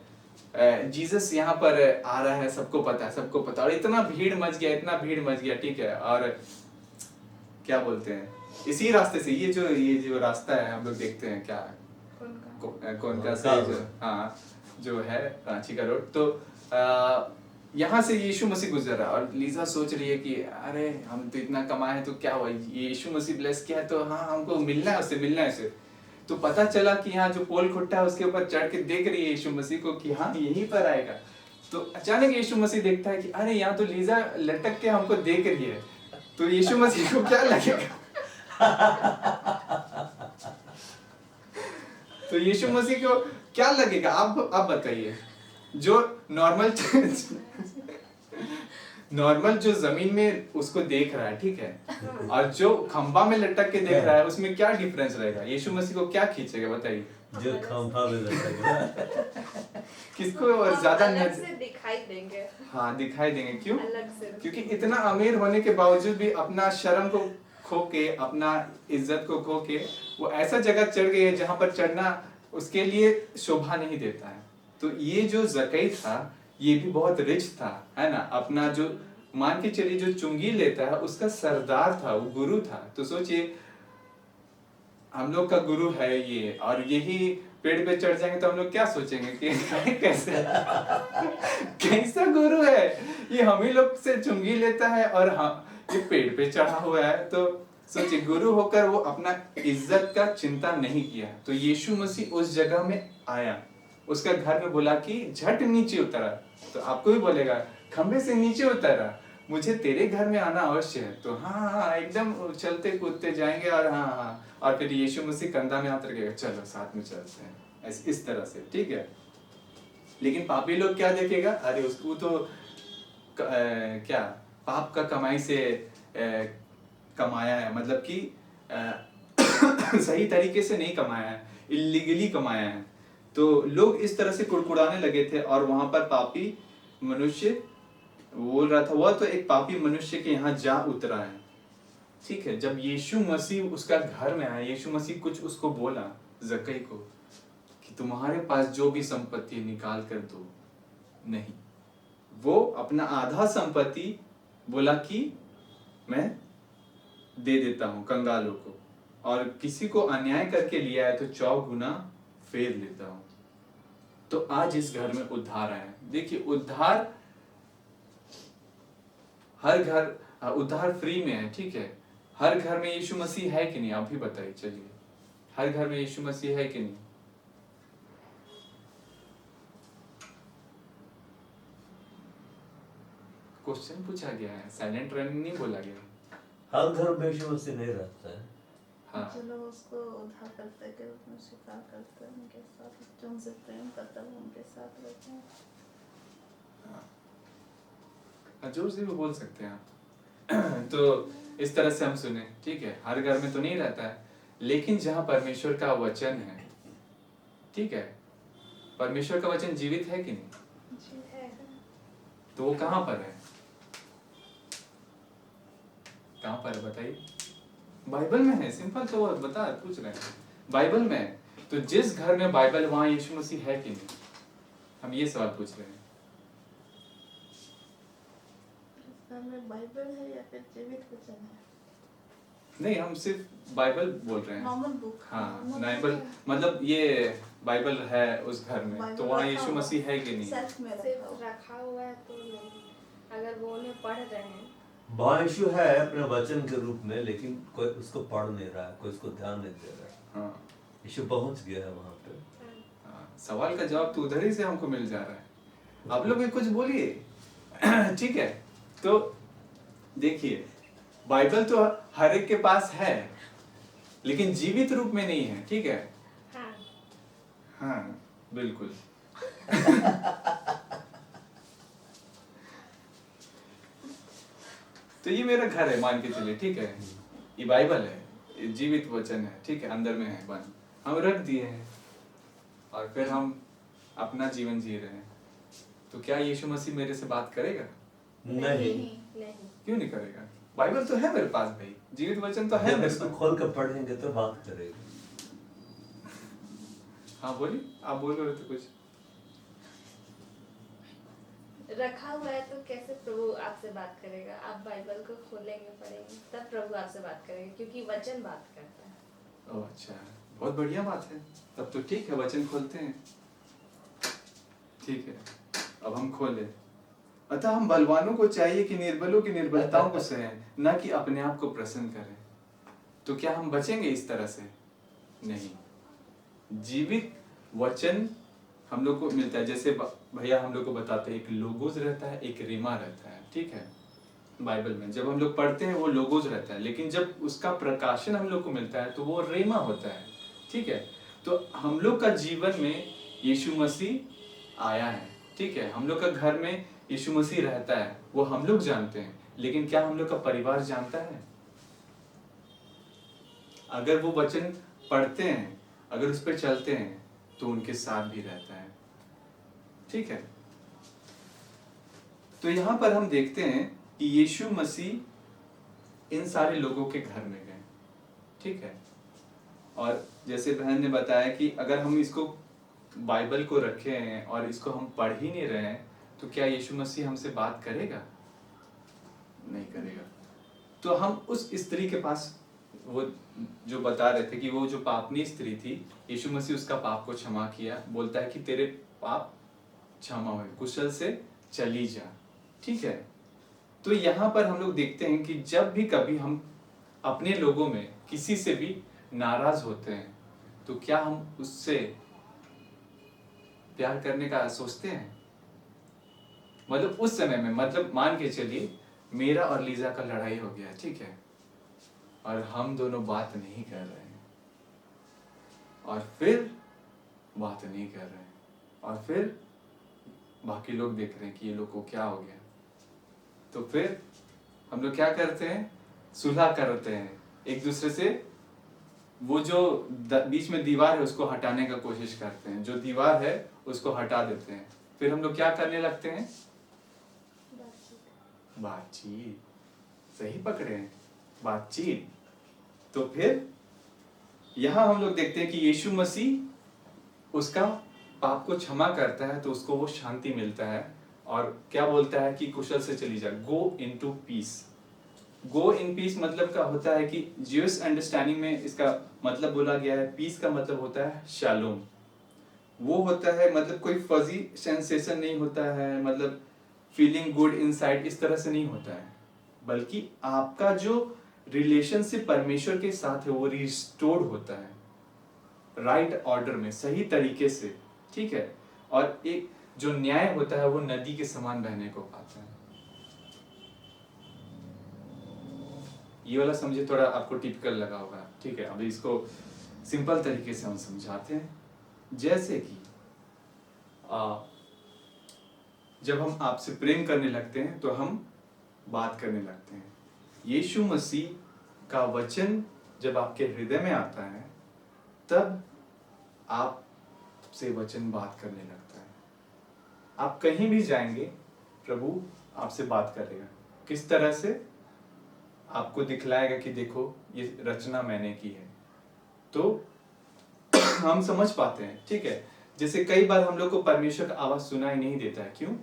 जीसस यहाँ पर आ रहा है, सबको पता है, सबको पता, और इतना भीड़ मच गया, ठीक है। और क्या बोलते हैं, इसी रास्ते से ये जो रास्ता है हम लोग देखते हैं, क्या कौन का से जो, हाँ, जो है रांची का रोड। तो यहाँ से यीशु मसीह गुजर रहा है और लीजा सोच रही है कि अरे हम तो इतना कमाए हैं तो क्या हुआ, यीशु मसीह ब्लेस किया है तो हाँ हमको मिलना है उससे। तो पता चला कि यहाँ जो पोल खुट्टा है उसके ऊपर चढ़ के देख रही है यीशु मसीह को कि हाँ यहीं पर आएगा। तो अचानक यीशु मसीह देखता है कि अरे यहाँ तो लीजा लटक के हमको देख रही है, तो यीशु मसीह को क्या लगेगा तो यीशु मसीह को क्या लगेगा, आप बताइए। जो नॉर्मल जो जमीन में उसको देख रहा है, ठीक है, और जो खंबा में लटक के देख रहा है, उसमें क्या डिफरेंस रहेगा, यीशु मसीह को क्या खींचेगा बताइए। जो खंभा में लटक रहा है किसको और ज्यादा अलग से दिखाई देंगे। हाँ, दिखाई देंगे, क्यों, अलग से, क्योंकि इतना अमीर होने के बावजूद भी अपना शर्म को खो के, अपना इज्जत को खो के वो ऐसा जगह चढ़ गए है जहां पर चढ़ना उसके लिए शोभा नहीं देता है। तो ये जो जक्कई था ये भी बहुत रिच था, है ना। अपना जो मान के चलिए जो चुंगी लेता है उसका सरदार था, वो गुरु था। तो सोचिए हम लोग का गुरु है ये, और यही पेड़ पे चढ़ जाएंगे तो हम लोग क्या सोचेंगे कि कैसे कैसा गुरु है ये, हम ही लोग से चुंगी लेता है और हम ये पेड़ पे चढ़ा हुआ है। तो सोचिए गुरु होकर वो अपना इज्जत का चिंता नहीं किया। तो यीशु मसीह उस जगह में आया, उसका घर में बोला कि झट नीचे उतरा। तो आपको भी बोलेगा खंबे से नीचे उतरा, मुझे तेरे घर में आना अवश्य है। तो हाँ हाँ एकदम चलते कूदते जाएंगे और हाँ हाँ, और फिर यीशु मसीह कंधा में हाथ रखेगा, चलो साथ में चलते हैं, इस तरह से, ठीक है। लेकिन पापी लोग क्या देखेगा, अरे उसको तो क्या पाप का कमाई से कमाया है, मतलब कि सही तरीके से नहीं कमाया है, इलीगली कमाया है। तो लोग इस तरह से कुड़कुड़ाने लगे थे और वहां पर पापी मनुष्य बोल रहा था, वह तो एक पापी मनुष्य के यहाँ जा उतरा है, ठीक है। जब यीशु मसीह उसका घर में आया, यीशु मसीह कुछ उसको बोला जक्कई को कि तुम्हारे पास जो भी संपत्ति निकाल कर दो, नहीं, वो अपना आधा संपत्ति बोला कि मैं दे देता हूं कंगालों को, और किसी को अन्याय करके लिया है तो 4 गुना फेर लेता हूं। तो आज इस घर में उद्धार आया। देखिए उद्धार हर घर, उद्धार फ्री में है, ठीक है। हर घर में यीशु मसीह है कि नहीं, आप भी बताइए। चलिए, हर घर में यीशु मसीह है कि नहीं? क्वेश्चन पूछा गया है, साइलेंट रनिंग नहीं बोला गया। हर घर में यीशु मसीह नहीं रहता है। हाँ, जो लोग उसको उद्धार करते के रूप में स्वीकार करते हैं, उनके साथ जो उनसे प्रेम करता है वो उनके साथ रहते हैं। जोर से भी बोल सकते हैं आप। तो इस तरह से हम सुने, ठीक है। हर घर में तो नहीं रहता है, लेकिन जहाँ परमेश्वर का वचन है, ठीक है, परमेश्वर का वचन जीवित है कि नहीं? जी है। तो वो कहाँ पर है? कहाँ पर है बताइए? बाइबल में है, सिंपल। तो वो पूछ रहे हैं, बाइबल में है। तो जिस घर में बाइबल वहाँ यीशु मसीह है कि नहीं? हम ये सवाल पूछ रहे हैं। घर में बाइबल है या फिर जीवित वचन है? नहीं, हम सिर्फ बाइबल बोल रहे हैं। Normal book. हाँ, बाइबल मतलब ये बाइबल है उस घर में, तो वहाँ यीशु मसीह है कि नहीं? सेल्फ में सिर्फ रखा हुआ है तो नहीं, अगर वो उन्हें पढ़ रहे हैं। वहाँ यीशु है अपने वचन के रूप में, लेकिन कोई उसको पढ़ नहीं रहा है, कोई उसको ध्यान नहीं दे रहा है। हाँ, यीशु पहुंच गया है वहाँ पे। हाँ, सवाल का जवाब तो उधर ही से हमको मिल जा रहा है। आप लोग भी कुछ बोलिए। ठीक है, तो देखिए बाइबल तो हर एक के पास है, लेकिन जीवित रूप में नहीं है, ठीक है। हाँ, हाँ, बिल्कुल। तो ये मेरा घर है, मान के चलिए, ठीक है। ये बाइबल है, ये जीवित वचन है, ठीक है, अंदर में है बंद, हम रख दिए हैं और फिर हम अपना जीवन जी रहे हैं। तो क्या यीशु मसीह मेरे से बात करेगा? नहीं। नहीं। क्यों नहीं करेगा? बाइबल तो है मेरे पास भाई, जीवित वचन तो है जब मेरे इसको पास। खोल कर पढ़ेंगे तो बात करेगा। हाँ बोलिए, आप बोल रहे थे कुछ। रखा हुआ है तो कैसे प्रभु आपसे बात करेगा? आप बाइबल को खोलेंगे, पढ़ेंगे, तब प्रभु आपसे बात करेंगे, क्योंकि वचन बात करता है। ओह अच्छा, बहुत बढ़िया बात है। तब तो ठीक है, वचन खोलते हैं। ठीक है, अब हम खोले। अतः हम बलवानों को चाहिए कि निर्बलों की निर्बलताओं को सहें, न कि अपने आप को प्रसन्न करें। तो क्या हम बचेंगे इस तरह से? नहीं। जीवित वचन हम लोग को मिलता है, जैसे भैया हम लोग को बताते हैं, एक लोगोस रहता है, एक रीमा रहता है, ठीक है। बाइबल में जब हम लोग पढ़ते हैं वो लोगोस रहता है, लेकिन जब उसका प्रकाशन हम लोग को मिलता है तो वो रेमा होता है, ठीक है। तो हम लोग का जीवन में यीशु मसीह आया है, ठीक है। हम लोग का घर में यीशु मसीह रहता है, वो हम लोग जानते हैं, लेकिन क्या हम लोग का परिवार जानता है? अगर वो वचन पढ़ते हैं, अगर उस पर चलते हैं, तो उनके साथ भी रहता है, ठीक है। तो यहां पर हम देखते हैं कि यीशु मसीह इन सारे लोगों के घर में गए, ठीक है। और जैसे बहन ने बताया कि अगर हम इसको बाइबल को रखे हैं और इसको हम पढ़ ही नहीं रहे हैं, तो क्या यीशु मसीह हमसे बात करेगा? नहीं करेगा। तो हम उस स्त्री के पास, वो जो बता रहे थे कि वो जो पापनी स्त्री थी, यीशु मसीह उसका पाप को क्षमा किया, बोलता है कि तेरे पाप क्षमा हुए, कुशल से चली जा, ठीक है। तो यहाँ पर हम लोग देखते हैं कि जब भी कभी हम अपने लोगों में किसी से भी नाराज होते हैं, तो क्या हम उससे प्यार करने का सोचते हैं? मतलब उस समय में, मतलब मान के चलिए मेरा और लीजा का लड़ाई हो गया, ठीक है, और हम दोनों बात नहीं कर रहे हैं, और फिर बात नहीं कर रहे हैं, और फिर बाकी लोग देख रहे हैं कि ये लोग को क्या हो गया। तो फिर हम लोग क्या करते हैं? सुलह करते हैं एक दूसरे से। वो जो बीच में दीवार है उसको हटाने का कोशिश करते हैं, जो दीवार है उसको हटा देते हैं। फिर हम लोग क्या करने लगते हैं? बातचीत। सही पकड़े हैं, बातचीत। तो फिर यहां हम लोग देखते हैं कि यीशु मसीह उसका पाप को क्षमा करता है, तो उसको वो शांति मिलता है, और क्या बोलता है कि कुशल से चली जा, go into peace. Go in peace मतलब का होता है कि ज्यूस अंडरस्टैंडिंग में इसका मतलब बोला गया है, पीस का मतलब होता है शालोम। वो होता है मतलब कोई फजी सेंसेशन नहीं होता है, मतलब फीलिंग गुड इनसाइड इस तरह से नहीं होता है, बल्कि आपका जो रिलेशनशिप परमेश्वर के साथ है वो रिस्टोर्ड होता है राइट ऑर्डर में, सही तरीके से, ठीक है। और एक जो न्याय होता है वो नदी के समान बहने को पाता है। ये वाला समझे, थोड़ा आपको टिपिकल लगा होगा, ठीक है। अभी इसको सिंपल तरीके से हम समझाते हैं। जैसे कि जब हम आपसे प्रेम करने लगते हैं तो हम बात करने लगते हैं। यीशु मसीह का वचन जब आपके हृदय में आता है तब आपसे वचन बात करने लगता है। आप कहीं भी जाएंगे प्रभु आपसे बात करेगा। किस तरह से? आपको दिखलाएगा कि देखो ये रचना मैंने की है। तो हम समझ पाते हैं, ठीक है। जैसे कई बार हम लोग को परमेश्वर का आवाज सुनाई नहीं देता है, क्यों?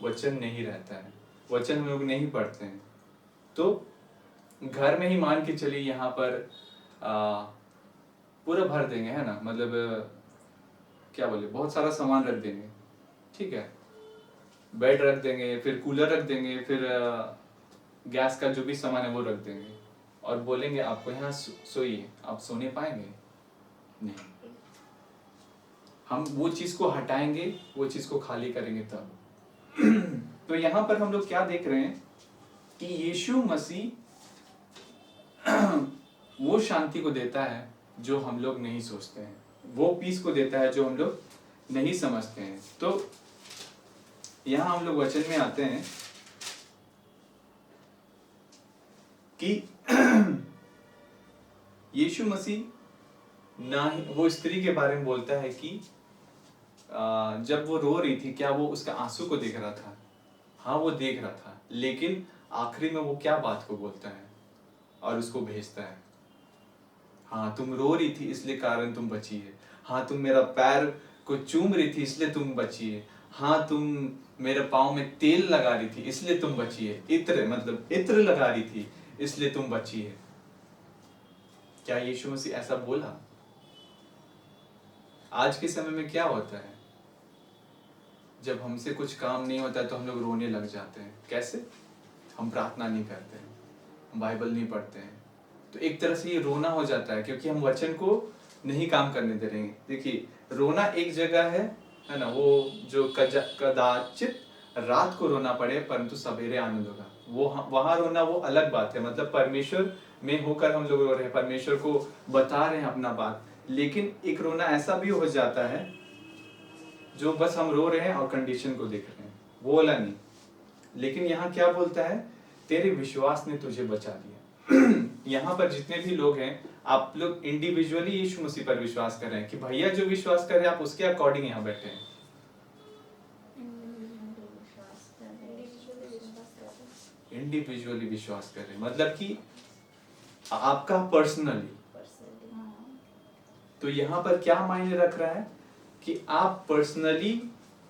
वचन नहीं रहता है, वचन हम लोग नहीं पढ़ते हैं। तो घर में ही मान के चलिए यहाँ पर पूरा भर देंगे, है ना, मतलब क्या बोले, बहुत सारा सामान रख देंगे, ठीक है। बेड रख देंगे, फिर कूलर रख देंगे, फिर गैस का जो भी सामान है वो रख देंगे और बोलेंगे आपको यहाँ सोइए। आप सोने पाएंगे? नहीं। हम वो चीज को हटाएंगे, वो चीज को खाली करेंगे तब। तो यहाँ पर हम लोग क्या देख रहे हैं कि यीशु मसीह वो शांति को देता है जो हम लोग नहीं सोचते हैं, वो पीस को देता है जो हम लोग नहीं समझते हैं। तो यहाँ हम लोग वचन में आते हैं कि यीशु मसीह ना ही वो स्त्री के बारे में बोलता है कि जब वो रो रही थी, क्या वो उसका आंसू को देख रहा था? हाँ, वो देख रहा था, लेकिन आखिरी में वो क्या बात को बोलता है और उसको भेजता है। हाँ, तुम रो रही थी इसलिए कारण तुम बची है। हाँ, तुम मेरा पैर को चूम रही थी इसलिए तुम बची है। हाँ, तुम मेरे पाँव में तेल लगा रही थी इसलिए तुम बची है। इत्र, मतलब इत्र लगा रही थी इसलिए तुम बची है। क्या यीशु मसीह ऐसा बोला? आज के समय में क्या होता है, जब हमसे कुछ काम नहीं होता है तो हम लोग रोने लग जाते हैं। कैसे? हम प्रार्थना नहीं करते हैं, हम बाइबल नहीं पढ़ते हैं, तो एक तरह से ये रोना हो जाता है क्योंकि हम वचन को नहीं काम करने दे रहे हैं। देखिए, रोना एक जगह है ना, वो जो कदाचित रात को रोना पड़े परंतु सवेरे आनंद होगा, वो वहां रोना वो अलग बात है। मतलब परमेश्वर में होकर हम लोग रो रहे हैं, परमेश्वर को बता रहे हैं अपना बात। लेकिन एक रोना ऐसा भी हो जाता है जो बस हम रो रहे हैं और कंडीशन को देख रहे हैं, वो वाला नहीं। लेकिन यहाँ क्या बोलता है? तेरे विश्वास ने तुझे बचा दिया। यहाँ पर जितने भी लोग हैं, आप लोग इंडिविजुअली यीशु मसीह पर विश्वास कर रहे हैं कि भैया जो विश्वास कर रहे हैं आप उसके अकॉर्डिंग यहाँ बैठे हैं। इंडिविजुअली विश्वास कर रहे हैं, मतलब कि आपका पर्सनली। तो यहाँ पर क्या मायने रख रहा है कि आप पर्सनली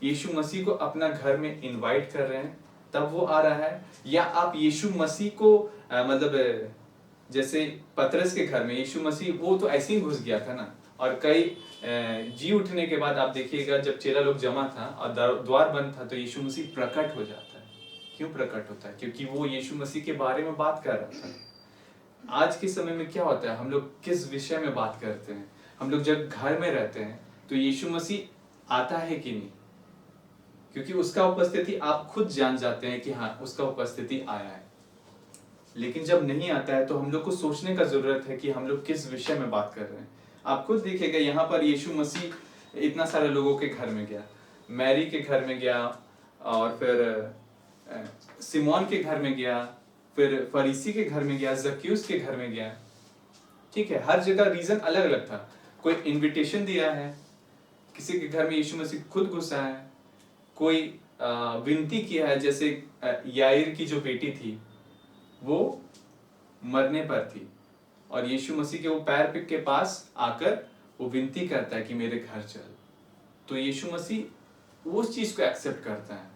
यीशु मसीह को अपना घर में इनवाइट कर रहे हैं तब वो आ रहा है, या आप यीशु मसीह को मतलब जैसे पतरस के घर में यीशु मसीह वो तो ऐसे ही घुस गया था ना, और कई जी उठने के बाद आप देखिएगा जब चेला लोग जमा था और द्वार बंद था तो यीशु मसीह प्रकट हो जाता है। क्यों प्रकट होता है? क्योंकि वो यीशु मसीह के बारे में बात कर रहा था। आज के समय में क्या होता है, हम लोग किस विषय में बात करते हैं? हम लोग जब घर में रहते हैं तो यीशु मसीह आता है कि नहीं? क्योंकि उसका उपस्थिति आप खुद जान जाते हैं कि हाँ उसका उपस्थिति आया है। लेकिन जब नहीं आता है तो हम लोग को सोचने का जरूरत है कि हम लोग किस विषय में बात कर रहे हैं। आप खुद देखिएगा, यहाँ पर यीशु मसीह इतना सारे लोगों के घर में गया, मैरी के घर में गया, और फिर सिमोन के घर में गया, फिर फरीसी के घर में गया, जक्यूस के घर में गया। ठीक है, हर जगह रीजन अलग अलग था। कोई इनविटेशन दिया है, किसी के घर में यीशु मसीह खुद घुसा है, कोई विनती किया है। जैसे याईर की जो बेटी थी वो मरने पर थी और यीशु मसीह के वो पैर के पास आकर वो विनती करता है कि मेरे घर चल, तो यीशु मसीह उस चीज को एक्सेप्ट करता है।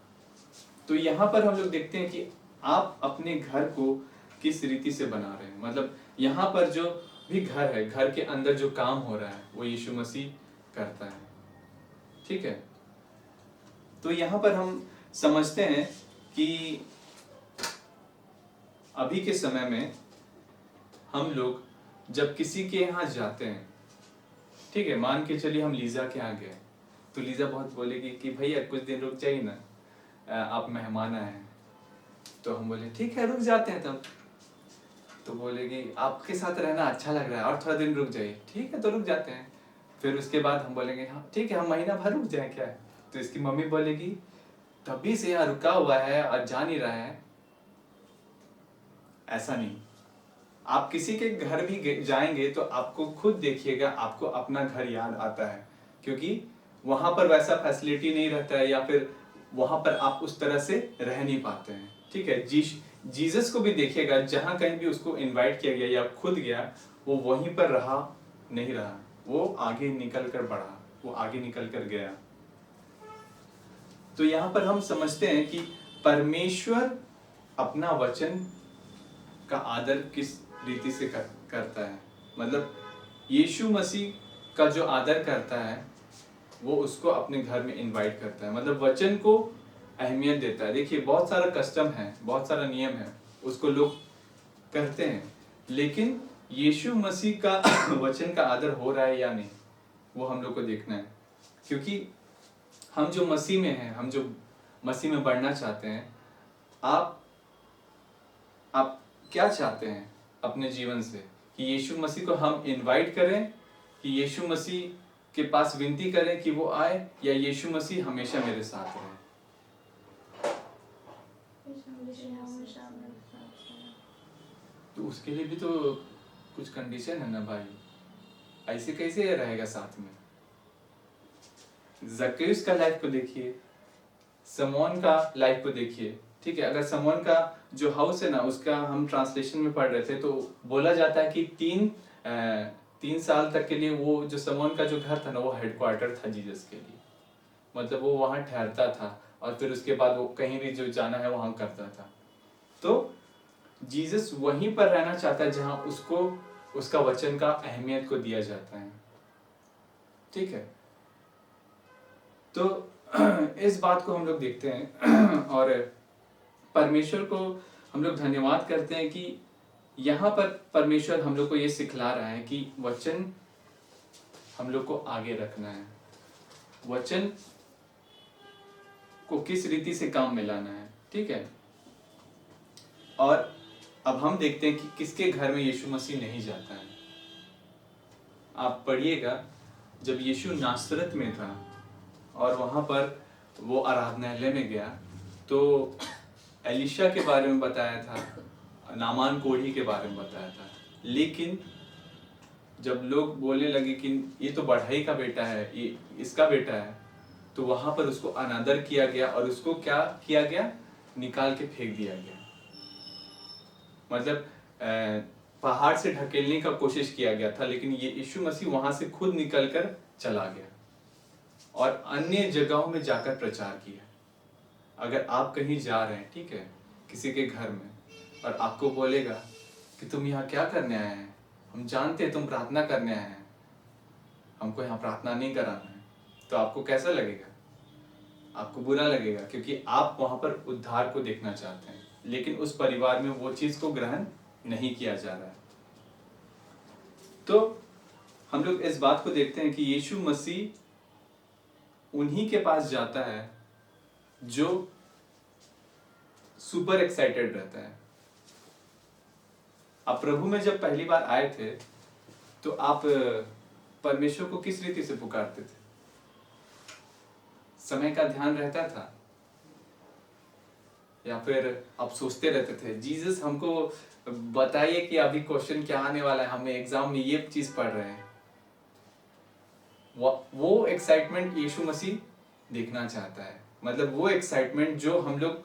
तो यहाँ पर हम लोग देखते हैं कि आप अपने घर को किस रीति से बना रहे हैं। मतलब यहाँ पर जो भी घर है, घर के अंदर जो काम हो रहा है वो यीशु मसीह करता है। ठीक है। तो यहाँ पर हम समझते हैं कि अभी के समय में हम लोग जब किसी के यहाँ जाते हैं, ठीक है, मान के चलिए हम लीजा के यहाँ गए, तो लीजा बहुत बोलेगी कि भैया कुछ दिन रुक जाइए ना, आप मेहमान आए हैं। तो हम बोले ठीक है रुक जाते हैं तब। तो बोलेगी आपके साथ रहना अच्छा लग रहा है और थोड़ा दिन रुक जाइए। ठीक है तो रुक जाते हैं। फिर उसके बाद हम बोलेंगे हाँ ठीक है हम महीना भर रुक जाए क्या है। तो इसकी मम्मी बोलेगी तभी से यहाँ रुका हुआ है और जा नहीं रहा है। ऐसा नहीं, आप किसी के घर भी जाएंगे तो आपको खुद देखिएगा, आपको अपना घर याद आता है, क्योंकि वहां पर वैसा फैसिलिटी नहीं रहता है, या फिर वहां पर आप उस तरह से रह नहीं पाते हैं। ठीक है, जीसस को भी देखिएगा, जहां कहीं भी उसको इनवाइट किया गया या खुद गया, वो वहीं पर रहा नहीं रहा, वो आगे निकल कर बढ़ा, वो आगे निकल कर गया। तो यहाँ पर हम समझते हैं कि परमेश्वर अपना वचन का आदर किस रीति से करता है। मतलब यीशु मसीह का जो आदर करता है वो उसको अपने घर में इनवाइट करता है, मतलब वचन को अहमियत देता है। देखिए बहुत सारा कस्टम है, बहुत सारा नियम है, उसको लोग करते हैं, लेकिन यीशु मसीह का वचन का आदर हो रहा है या नहीं, वो हम लोग को देखना है। क्योंकि हम जो मसीह में हैं, हम जो मसीह में बढ़ना चाहते हैं, आप क्या चाहते हैं अपने जीवन से? कि यीशु मसीह को हम इनवाइट करें, कि यीशु मसीह के पास विनती करें कि वो आए, या यीशु मसीह हमेशा मेरे साथ रहे? तो उसके लिए भी तो कुछ कंडीशन है ना भाई, ऐसे कैसे रहेगा साथ में? जक्कैयुस का लाइफ को देखिए, समौन का लाइफ को देखिए। ठीक है, अगर समौन का जो हाउस है ना, उसका हम ट्रांसलेशन में पढ़ रहे थे, तो बोला जाता है कि तीन साल तक के लिए वो जो समौन का जो घर था ना, वो हेडक्वार्टर था जीसस के लिए। मतलब वो वहां ठहरता था और फिर उसके बाद वो कहीं भी जो जाना है वहां करता था। तो जीसस वहीं पर रहना चाहता है जहां उसको उसका वचन का अहमियत को दिया जाता है। ठीक है, तो इस बात को हम लोग देखते हैं और परमेश्वर को हम लोग धन्यवाद करते हैं कि यहाँ पर परमेश्वर हम लोग को ये सिखला रहा है कि वचन हम लोग को आगे रखना है, वचन को किस रीति से काम में लाना है। ठीक है, और अब हम देखते हैं कि किसके घर में यीशु मसीह नहीं जाता है। आप पढ़िएगा, जब यीशु नासरत में था और वहां पर वो आराधनालय में गया, तो एलिशा के बारे में बताया था, नामान कोढ़ी के बारे में बताया था, लेकिन जब लोग बोलने लगे कि ये तो बढ़ई का बेटा है, ये इसका बेटा है, तो वहां पर उसको अनादर किया गया और उसको क्या किया गया, निकाल के फेंक दिया गया। मतलब पहाड़ से ढकेलने का कोशिश किया गया था, लेकिन ये यीशु मसीह वहां से खुद निकलकर चला गया और अन्य जगहों में जाकर प्रचार किया। अगर आप कहीं जा रहे हैं, ठीक है, किसी के घर में, और आपको बोलेगा कि तुम यहाँ क्या करने आए हैं, हम जानते हैं तुम प्रार्थना करने आए हैं, हमको यहाँ प्रार्थना नहीं कराना है, तो आपको कैसा लगेगा? आपको बुरा लगेगा, क्योंकि आप वहां पर उद्धार को देखना चाहते हैं, लेकिन उस परिवार में वो चीज को ग्रहण नहीं किया जा रहा है। तो हम लोग इस बात को देखते हैं कि यीशु मसीह उन्हीं के पास जाता है जो सुपर एक्साइटेड रहता है। आप प्रभु में जब पहली बार आए थे, तो आप परमेश्वर को किस रीति से पुकारते थे? समय का ध्यान रहता था, या फिर आप सोचते रहते थे जीसस हमको बताइए कि अभी क्वेश्चन क्या आने वाला है, हमें एग्जाम में ये चीज पढ़ रहे हैं? वो एक्साइटमेंट यीशु मसीह देखना चाहता है। मतलब वो एक्साइटमेंट जो हम लोग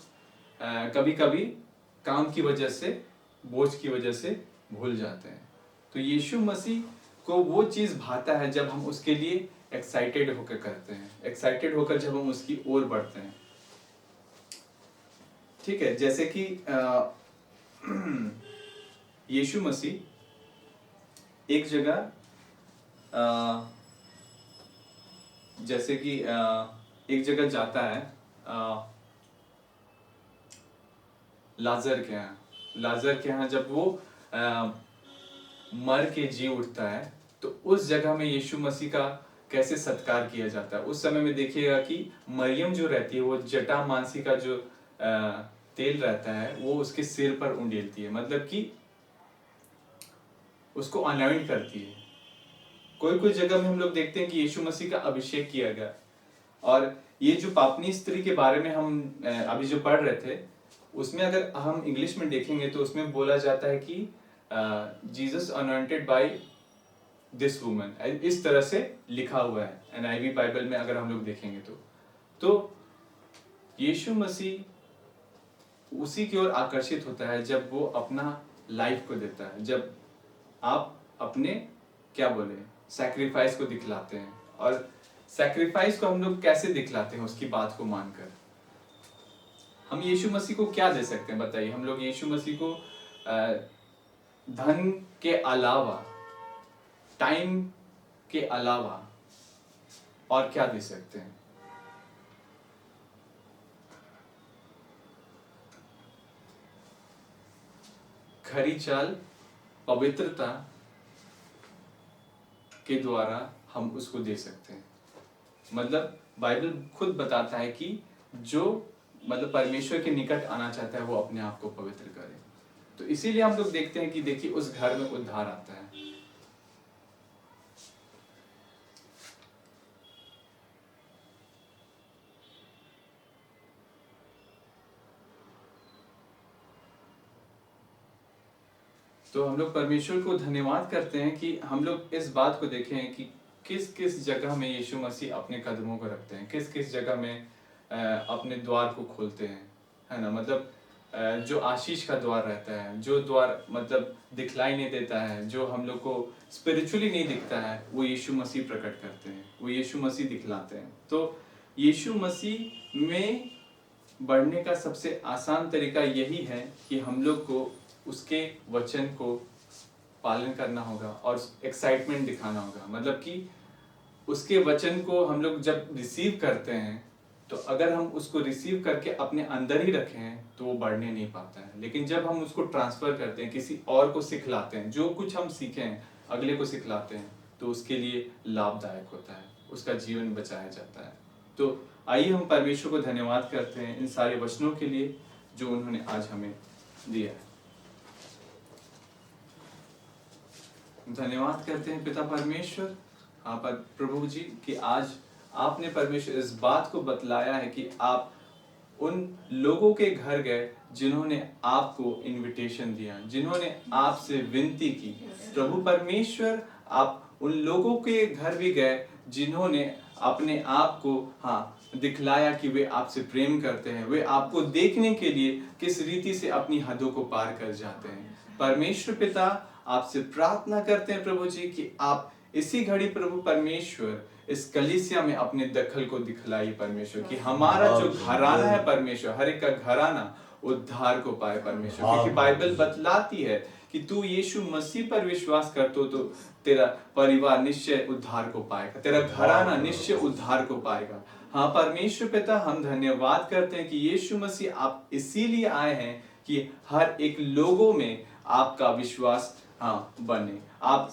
कभी कभी काम की वजह से, बोझ की वजह से भूल जाते हैं। तो यीशु मसीह को वो चीज भाता है जब हम उसके लिए एक्साइटेड होकर करते हैं, एक्साइटेड होकर जब हम उसकी ओर बढ़ते हैं। ठीक है, जैसे कि यीशु मसीह एक जगह जैसे कि एक जगह जाता है लाजर के यहाँ जब वो मर के जी उठता है, तो उस जगह में यीशु मसीह का कैसे सत्कार किया जाता है। उस समय में देखिएगा कि मरियम जो रहती है वो जटा मानसी का जो तेल रहता है वो उसके सिर पर उंडेलती है, मतलब कि उसको अनॉइंट करती है। कोई जगह में हम लोग देखते हैं कि यीशु मसीह का अभिषेक किया गया। और ये जो पापनी स्त्री के बारे में हम अभी जो पढ़ रहे थे, उसमें अगर हम इंग्लिश में देखेंगे तो उसमें बोला जाता है कि Jesus anointed by this woman, इस तरह से लिखा हुआ है NIV बाइबल में अगर हम लोग देखेंगे तो यीशु मसीह उसी की ओर आकर्षित होता है जब वो अपना लाइफ को देता है, जब आप अपने क्या बोले सैक्रिफाइस को दिखलाते हैं। और सैक्रिफाइस को हम लोग कैसे दिखलाते हैं? उसकी बात को मानकर। हम यीशु मसीह को क्या दे सकते हैं बताइए? हम लोग यीशु मसीह को धन के अलावा, टाइम के अलावा और क्या दे सकते हैं? खरी चाल, पवित्रता के द्वारा हम उसको दे सकते हैं। मतलब बाइबल खुद बताता है कि जो मतलब परमेश्वर के निकट आना चाहता है वो अपने आप को पवित्र करे। तो इसीलिए हम लोग देखते हैं कि देखिए उस घर में उद्धार आता है। तो हम लोग परमेश्वर को धन्यवाद करते हैं कि हम लोग इस बात को देखें कि किस किस जगह में यीशु मसीह अपने कदमों को रखते हैं, किस किस जगह में अपने द्वार को खोलते हैं, है ना। मतलब जो आशीष का द्वार रहता है, जो द्वार मतलब दिखलाई नहीं देता है, जो हम लोग को स्पिरिचुअली नहीं दिखता है, वो यीशु मसीह प्रकट करते हैं, वो यीशु मसीह दिखलाते हैं। तो यीशु मसीह में बढ़ने का सबसे आसान तरीका यही है कि हम लोग को उसके वचन को पालन करना होगा और एक्साइटमेंट दिखाना होगा। मतलब कि उसके वचन को हम लोग जब रिसीव करते हैं तो अगर हम उसको रिसीव करके अपने अंदर ही रखे हैं तो वो बढ़ने नहीं पाता है। लेकिन जब हम उसको ट्रांसफर करते हैं, किसी और को सिखलाते हैं, जो कुछ हम सीखे हैं अगले को सिखलाते हैं, तो उसके लिए लाभदायक होता है, उसका जीवन बचाया जाता है। तो आइए हम परमेश्वर को धन्यवाद करते हैं इन सारे वचनों के लिए जो उन्होंने आज हमें दिया है। धन्यवाद करते हैं पिता परमेश्वर, आप प्रभु जी कि आज आपने परमेश्वर इस बात को बतलाया है कि आप उन लोगों के घर गए जिन्होंने आपको इनविटेशन दिया, जिन्होंने आपसे विनती की। प्रभु परमेश्वर आप उन लोगों के घर भी गए जिन्होंने अपने आप को दिखलाया कि वे आपसे प्रेम करते हैं, वे आपको देखने के लिए किस रीति से अपनी हदों को पार कर जाते हैं। परमेश्वर पिता आपसे प्रार्थना करते हैं प्रभु जी कि आप इसी घड़ी प्रभु परमेश्वर इस कलीसिया में अपने दखल को दिखलाइए परमेश्वर, कि हमारा जो घराना है परमेश्वर, हर एक का घराना उद्धार को पाए परमेश्वर। क्योंकि बाइबल बतलाती है कि तू यीशु मसीह पर विश्वास करतो तो तेरा परिवार निश्चय उद्धार को पाएगा, तेरा घराना निश्चय उद्धार को पाएगा। हाँ परमेश्वर पिता, हम धन्यवाद करते हैं कि यीशु मसीह आप इसीलिए आए हैं कि हर एक लोगों में आपका विश्वास बने, आप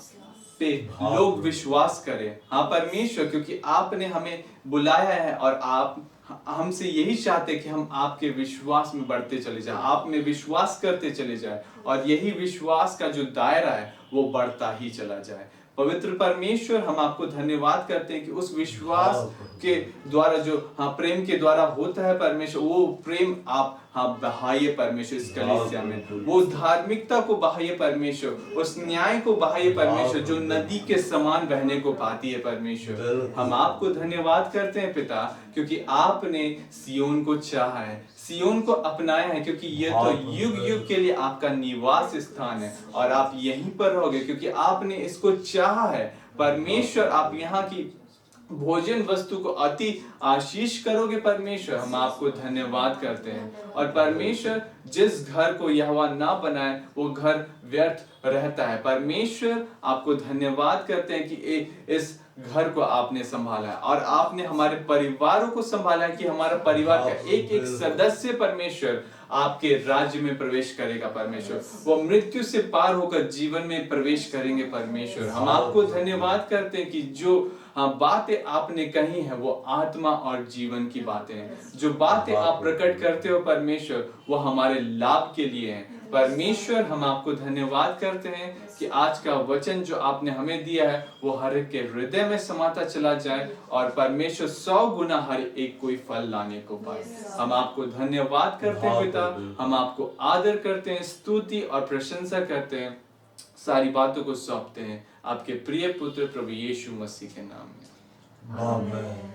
पे लोग विश्वास करें। हाँ परमेश्वर, क्योंकि आपने हमें बुलाया है और आप हमसे यही चाहते कि हम आपके विश्वास में बढ़ते चले जाएं, आप में विश्वास करते चले जाएं और यही विश्वास का जो दायरा है वो बढ़ता ही चला जाए। पवित्र परमेश्वर, हम आपको धन्यवाद करते हैं कि उस विश्वास के द्वारा जो प्रेम के द्वारा होता है परमेश्वर, वो प्रेम आप बहाइए परमेश्वर इस कलीसिया में, वो धार्मिकता को बहाइए परमेश्वर, उस न्याय को बहाइए परमेश्वर जो नदी के समान बहने को पाती है परमेश्वर। हम आपको धन्यवाद करते हैं पिता, क्योंकि आपने सियोन को चाहा है, सियोन को अपनाया है, क्योंकि ये तो युग युग के लिए आपका निवास स्थान है और आप यहीं पर रहोगे क्योंकि आपने इसको चाहा है परमेश्वर। आप यहाँ की भोजन वस्तु को अति आशीष करोगे परमेश्वर। हम आपको धन्यवाद करते हैं। और परमेश्वर, जिस घर को यहोवा ना बनाए वो घर व्यर्थ रहता है। परमेश्वर, आपको धन्यवाद करते हैं कि इस घर को आपने संभाला है और आपने हमारे परिवारों को संभाला है, कि हमारा परिवार का एक एक सदस्य परमेश्वर आपके राज्य में प्रवेश करेगा परमेश्वर। वो मृत्यु से पार होकर जीवन में प्रवेश करेंगे परमेश्वर। हम आपको धन्यवाद करते हैं कि जो बातें आपने कही हैं वो आत्मा और जीवन की बातें हैं। जो बातें आप प्रकट करते हो परमेश्वर वो हमारे लाभ के लिए हैं परमेश्वर। हम आपको धन्यवाद करते हैं कि आज का वचन जो आपने हमें दिया है वो हर एक के हृदय में समाता चला जाए और परमेश्वर 100 गुना हर एक कोई फल लाने को पाए। हम आपको धन्यवाद करते हैं पिता, हम आपको आदर करते हैं, स्तुति और प्रशंसा करते हैं, सारी बातों को सौंपते हैं आपके प्रिय पुत्र प्रभु यीशु मसीह के नाम में। आमीन।